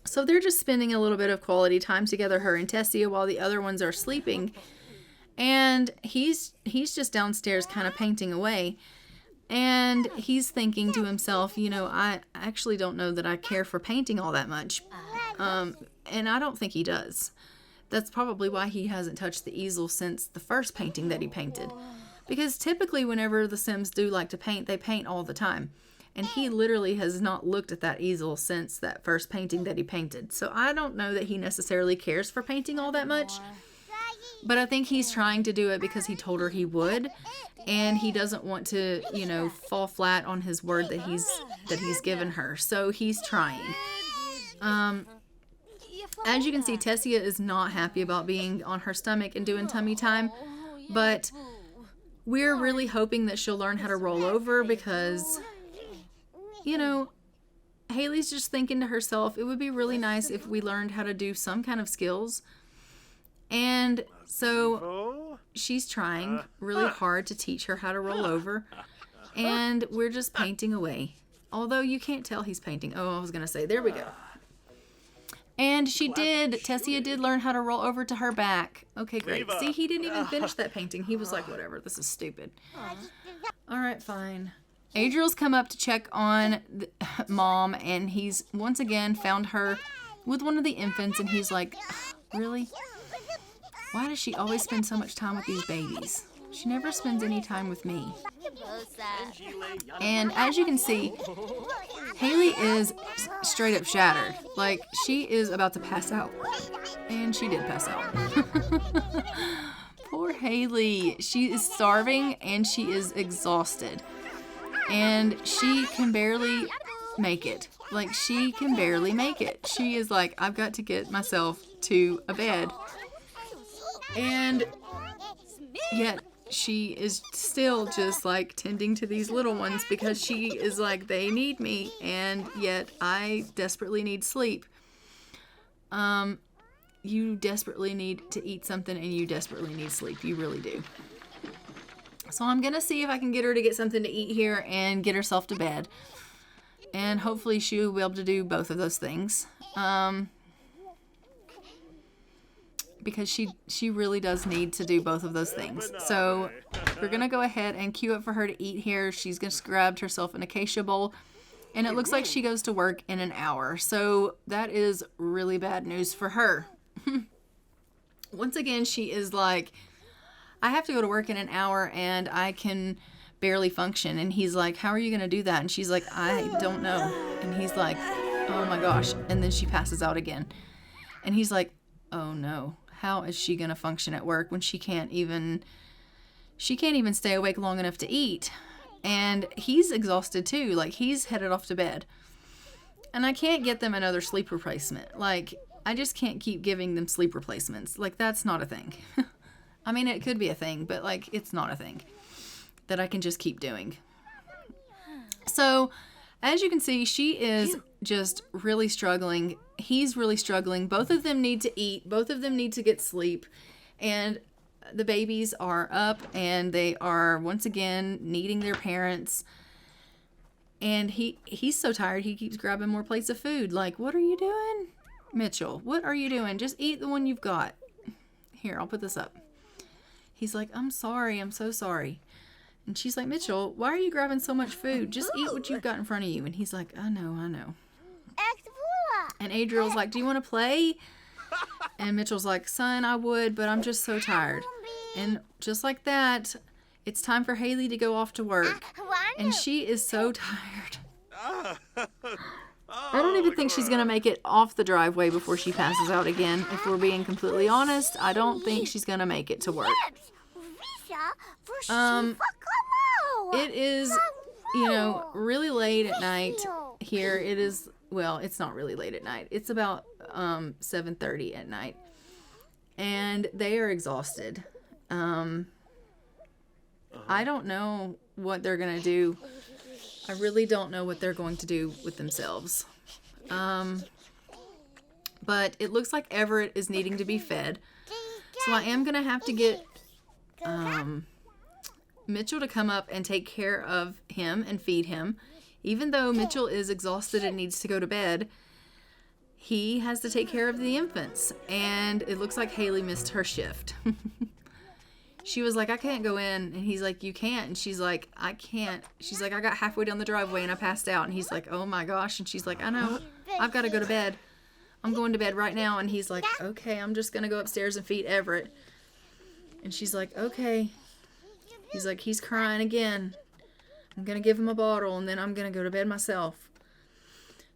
so they're just spending a little bit of quality time together, her and Tessia, while the other ones are sleeping. And he's just downstairs kind of painting away. And he's thinking to himself, I actually don't know that I care for painting all that much. And I don't think he does. That's probably why he hasn't touched the easel since the first painting that he painted. Because typically whenever the Sims do like to paint, they paint all the time. And he literally has not looked at that easel since that first painting that he painted. So I don't know that he necessarily cares for painting all that much. But I think he's trying to do it because he told her he would, and he doesn't want to, fall flat on his word that he's given her. So he's trying. As you can see, Tessia is not happy about being on her stomach and doing tummy time, but we're really hoping that she'll learn how to roll over because, Haleigh's just thinking to herself, it would be really nice if we learned how to do some kind of skills. And so she's trying really hard to teach her how to roll over. And we're just painting away. Although you can't tell he's painting. Oh, I was going to say, there we go. And Tessia did learn how to roll over to her back. Okay, great. See, he didn't even finish that painting. He was like, whatever, this is stupid. All right, fine. Adriel's come up to check on Mom, and he's once again found her with one of the infants, and he's like, really? Why does she always spend so much time with these babies? She never spends any time with me. And as you can see, Haleigh is straight up shattered. Like, she is about to pass out. And she did pass out. Poor Haleigh. She is starving and she is exhausted. And she can barely make it. Like, she can barely make it. She is like, I've got to get myself to a bed. And yet she is still just like tending to these little ones because she is like, they need me, and yet I desperately need sleep. You desperately need to eat something and you desperately need sleep. You really do. So I'm gonna see if I can get her to get something to eat here and get herself to bed, and hopefully she will be able to do both of those things. Because she really does need to do both of those things. So we're going to go ahead and queue up for her to eat here. She's just grabbed herself an acacia bowl. And it looks like she goes to work in an hour. So that is really bad news for her. Once again, she is like, I have to go to work in an hour and I can barely function. And he's like, how are you going to do that? And she's like, I don't know. And he's like, oh my gosh. And then she passes out again. And he's like, oh no. how is she going to function at work when she can't even stay awake long enough to eat? And he's exhausted too. Like, he's headed off to bed. And I can't get them another sleep replacement. Like, I just can't keep giving them sleep replacements. Like, that's not a thing. I mean, it could be a thing, but like, it's not a thing that I can just keep doing. So, as you can see, she is just really struggling. He's really struggling. Both of them need to eat. Both of them need to get sleep. And the babies are up and they are once again needing their parents. And he's so tired, he keeps grabbing more plates of food. Like, what are you doing? Mitchell, what are you doing? Just eat the one you've got. Here, I'll put this up. He's like, I'm sorry. I'm so sorry. And she's like, Mitchell, why are you grabbing so much food? Just eat what you've got in front of you. And he's like, I know. And Adriel's like, do you want to play? And Mitchell's like, son, I would, but I'm just so tired. And just like that, it's time for Haleigh to go off to work. And she is so tired. I don't even think she's going to make it off the driveway before she passes out again. If we're being completely honest, I don't think she's going to make it to work. It is, really late at night here. It is, well, it's not really late at night. It's about 7:30 at night. And they are exhausted. I don't know what they're going to do. I really don't know what they're going to do with themselves. But it looks like Everett is needing to be fed. So I am going to have to get Mitchell to come up and take care of him and feed him. Even though Mitchell is exhausted and needs to go to bed, he has to take care of the infants. And it looks like Haleigh missed her shift. She was like, I can't go in. And he's like, you can't. And she's like, I can't. She's like, I got halfway down the driveway and I passed out. And he's like, oh my gosh. And she's like, I know. I've got to go to bed. I'm going to bed right now. And he's like, okay, I'm just going to go upstairs and feed Everett. And she's like, okay. He's like, he's crying again. I'm going to give him a bottle and then I'm going to go to bed myself.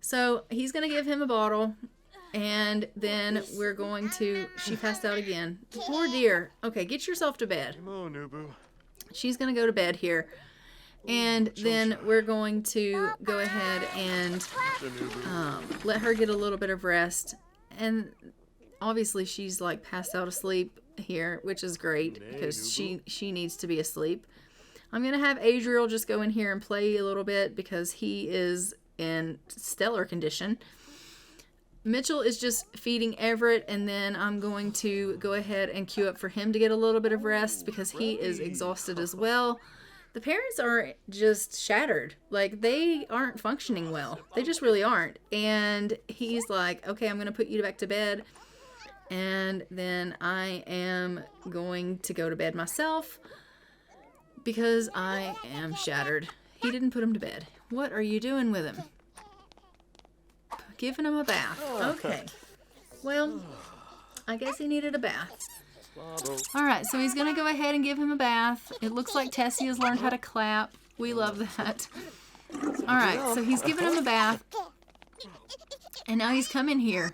So he's going to give him a bottle. And then we're going to, she passed out again. Poor dear. Okay, get yourself to bed. She's going to go to bed here. And then we're going to go ahead and let her get a little bit of rest. And obviously she's like passed out asleep here, which is great because she needs to be asleep. I'm going to have Adriel just go in here and play a little bit because he is in stellar condition. Mitchell is just feeding Everett, and then I'm going to go ahead and queue up for him to get a little bit of rest because he is exhausted as well. The parents are just shattered. Like, they aren't functioning well. They just really aren't. And he's like, okay, I'm going to put you back to bed, and then I am going to go to bed myself because I am shattered. He didn't put him to bed. What are you doing with him? Giving him a bath. Okay. Well, I guess he needed a bath. Alright, so he's going to go ahead and give him a bath. It looks like Tessie has learned how to clap. We love that. Alright, so he's giving him a bath. And now he's come in here.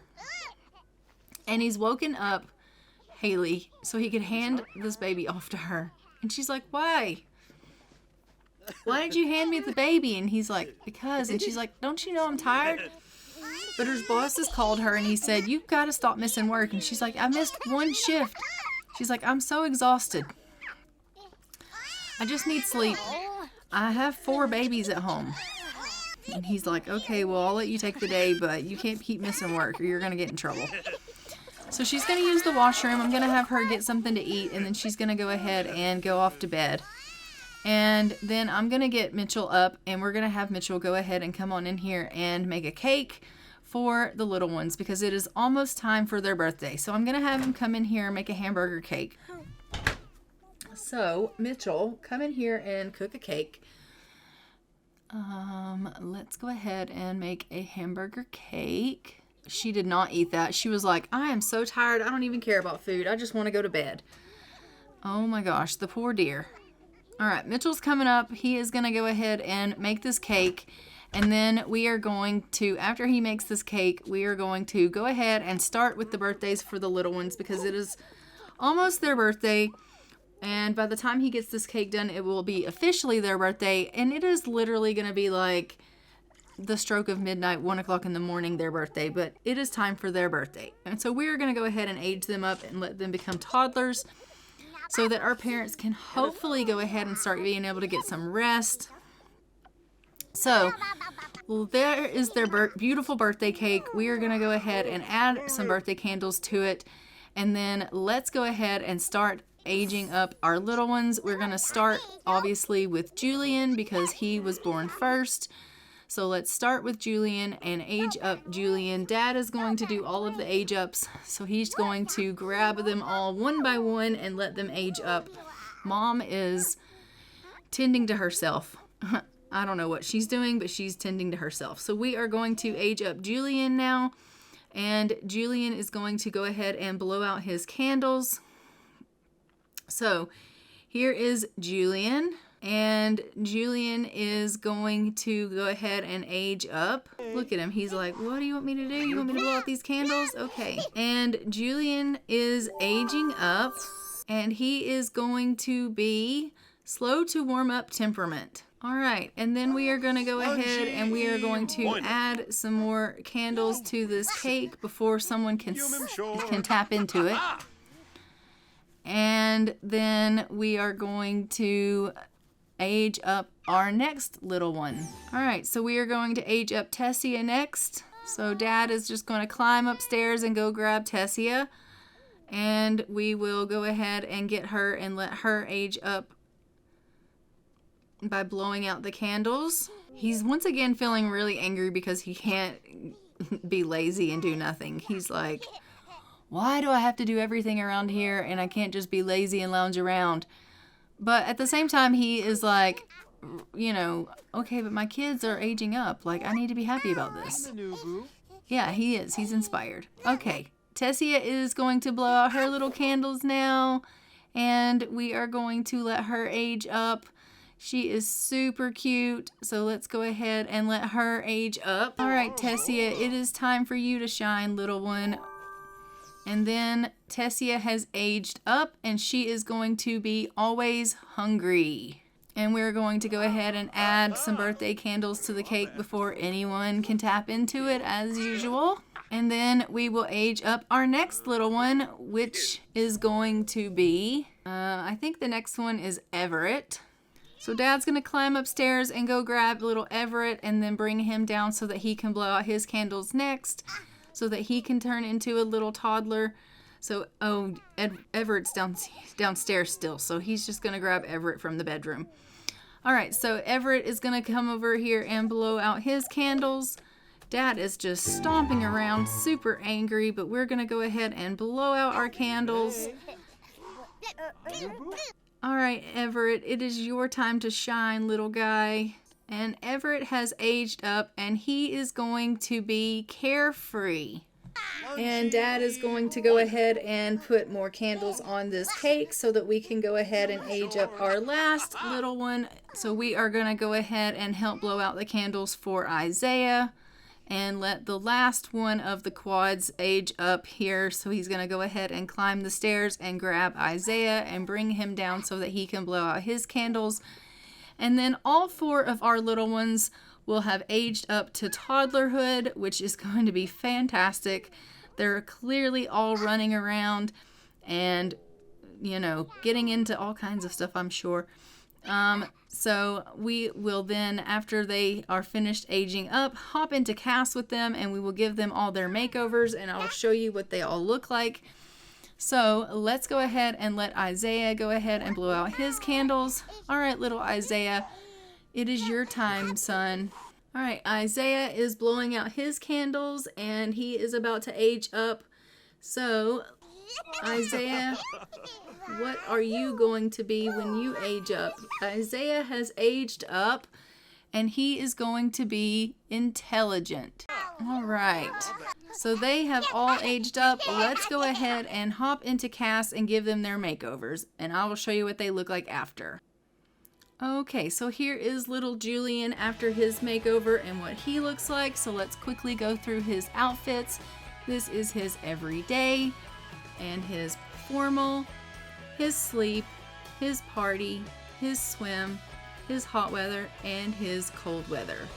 And he's woken up Haleigh so he could hand this baby off to her. And she's like, why? Why did you hand me the baby? And he's like, because. And she's like, don't you know I'm tired? But her boss has called her and he said, you've got to stop missing work. And she's like, I missed one shift. She's like, I'm so exhausted. I just need sleep. I have 4 babies at home. And he's like, okay, well, I'll let you take the day, but you can't keep missing work or you're going to get in trouble. So she's going to use the washroom. I'm going to have her get something to eat, and then she's going to go ahead and go off to bed. And then I'm going to get Mitchell up, and we're going to have Mitchell go ahead and come on in here and make a cake for the little ones because it is almost time for their birthday. So I'm going to have him come in here and make a hamburger cake. So, Mitchell, come in here and cook a cake. Let's go ahead and make a hamburger cake. She did not eat that. She was like, I am so tired. I don't even care about food. I just want to go to bed. Oh my gosh, the poor dear. All right, Mitchell's coming up. He is going to go ahead and make this cake. And then we are going to, after he makes this cake, we are going to go ahead and start with the birthdays for the little ones because it is almost their birthday. And by the time he gets this cake done, it will be officially their birthday. And it is literally going to be like the stroke of midnight, 1 o'clock in the morning, their birthday. But it is time for their birthday. And so we're going to go ahead and age them up and let them become toddlers so that our parents can hopefully go ahead and start being able to get some rest. So, well, there is their beautiful birthday cake. We are going to go ahead and add some birthday candles to it. And then let's go ahead and start aging up our little ones. We're going to start, obviously, with Julian because he was born first. So let's start with Julian and age up Julian. Dad is going to do all of the age ups. So he's going to grab them all one by one and let them age up. Mom is tending to herself. I don't know what she's doing, but she's tending to herself. So we are going to age up Julian now. And Julian is going to go ahead and blow out his candles. So here is Julian. And Julian is going to go ahead and age up. Look at him. He's like, what do you want me to do? You want me to blow out these candles? Okay. And Julian is aging up. And he is going to be slow to warm up temperament. All right, and then we are going to go ahead and we are going to add some more candles to this cake before someone can tap into it. And then we are going to age up our next little one. All right, so we are going to age up Tessia next. So Dad is just going to climb upstairs and go grab Tessia. And we will go ahead and get her and let her age up by blowing out the candles. He's once again feeling really angry because he can't be lazy and do nothing. He's like, why do I have to do everything around here and I can't just be lazy and lounge around? But at the same time, he is like, you know, okay, but my kids are aging up. Like, I need to be happy about this. Yeah, he is. He's inspired. Okay, Tessia is going to blow out her little candles now, and we are going to let her age up. She is super cute, so let's go ahead and let her age up. All right, Tessia, it is time for you to shine, little one. And then Tessia has aged up, and she is going to be always hungry. And we're going to go ahead and add some birthday candles to the cake before anyone can tap into it, as usual. And then we will age up our next little one, which is going to be, I think the next one is Everett. So Dad's going to climb upstairs and go grab little Everett and then bring him down so that he can blow out his candles next so that he can turn into a little toddler. So, Everett's downstairs still, so he's just going to grab Everett from the bedroom. All right, so Everett is going to come over here and blow out his candles. Dad is just stomping around, super angry, but we're going to go ahead and blow out our candles. All right, Everett, it is your time to shine, little guy. And Everett has aged up, and he is going to be carefree. And Dad is going to go ahead and put more candles on this cake so that we can go ahead and age up our last little one. So we are going to go ahead and help blow out the candles for Isaiah and let the last one of the quads age up here. So he's going to go ahead and climb the stairs and grab Isaiah and bring him down so that he can blow out his candles. And then all four of our little ones will have aged up to toddlerhood, which is going to be fantastic. They're clearly all running around and, you know, getting into all kinds of stuff, I'm sure. So we will then, after they are finished aging up, hop into cast with them, and we will give them all their makeovers, and I'll show you what they all look like. So let's go ahead and let Isaiah go ahead and blow out his candles. All right, little Isaiah, it is your time, son. All right, Isaiah is blowing out his candles, and he is about to age up. So, Isaiah, what are you going to be when you age up? Isaiah has aged up, and he is going to be intelligent. All right. So they have all aged up. Let's go ahead and hop into cast and give them their makeovers, and I will show you what they look like after. Okay, so here is little Julian after his makeover and what he looks like. So let's quickly go through his outfits. This is his everyday and his formal, his sleep, his party, his swim, his hot weather, and his cold weather.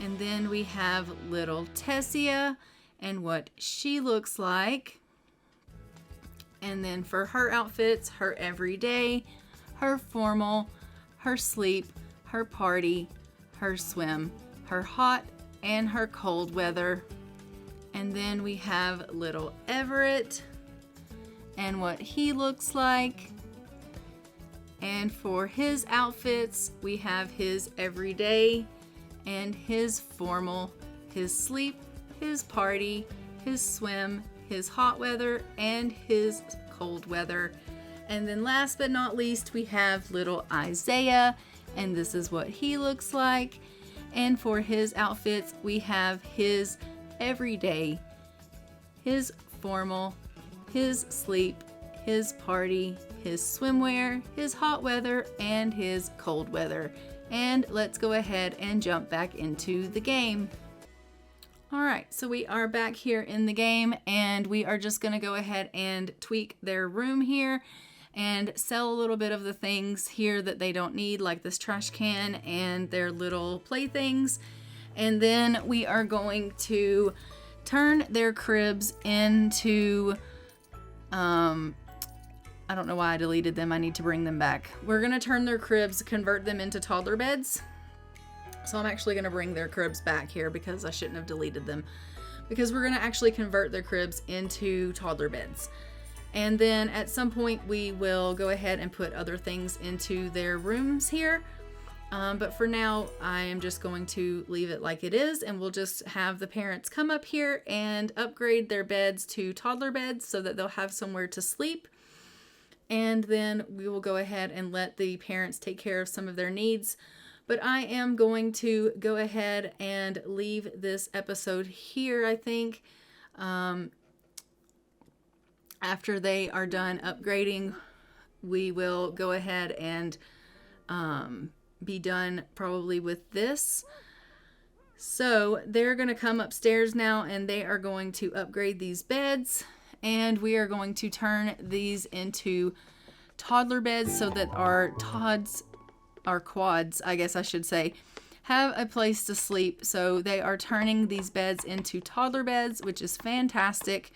And then we have little Tessia and what she looks like. And then for her outfits, her everyday, her formal, her sleep, her party, her swim, her hot, and her cold weather. And then we have little Everett and what he looks like. And for his outfits, we have his everyday and his formal, his sleep, his party, his swim, his hot weather, and his cold weather. And then last but not least, we have little Isaiah, and this is what he looks like. And for his outfits, we have his everyday, his formal, his sleep, his party, his swimwear, his hot weather, and his cold weather. And let's go ahead and jump back into the game. All right, so we are back here in the game, and we are just gonna go ahead and tweak their room here and sell a little bit of the things here that they don't need, like this trash can and their little playthings. And then we are going to turn their cribs into, I don't know why I deleted them. I need to bring them back. We're gonna turn their cribs, convert them into toddler beds. So I'm actually gonna bring their cribs back here because I shouldn't have deleted them, because we're gonna actually convert their cribs into toddler beds. And then at some point we will go ahead and put other things into their rooms here. But for now, I am just going to leave it like it is, and we'll just have the parents come up here and upgrade their beds to toddler beds so that they'll have somewhere to sleep. And then we will go ahead and let the parents take care of some of their needs. But I am going to go ahead and leave this episode here, I think. After they are done upgrading, we will go ahead and be done probably with this. So they're going to come upstairs now, and they are going to upgrade these beds, and we are going to turn these into toddler beds so that our quads, I guess I should say, have a place to sleep. So they are turning these beds into toddler beds, which is fantastic.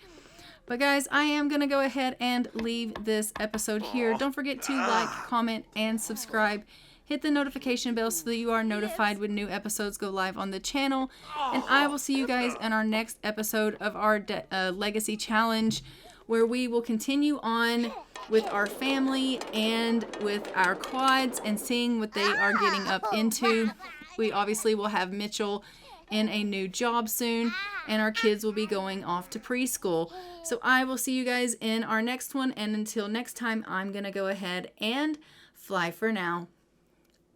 But guys, I am going to go ahead and leave this episode here. Don't forget to like, comment, and subscribe. Hit the notification bell so that you are notified when new episodes go live on the channel. And I will see you guys in our next episode of our Legacy Challenge, where we will continue on with our family and with our quads and seeing what they are getting up into. We obviously will have Mitchell in a new job soon, and our kids will be going off to preschool. So I will see you guys in our next one, and until next time, I'm gonna go ahead and fly for now.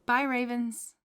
Bye, Ravens.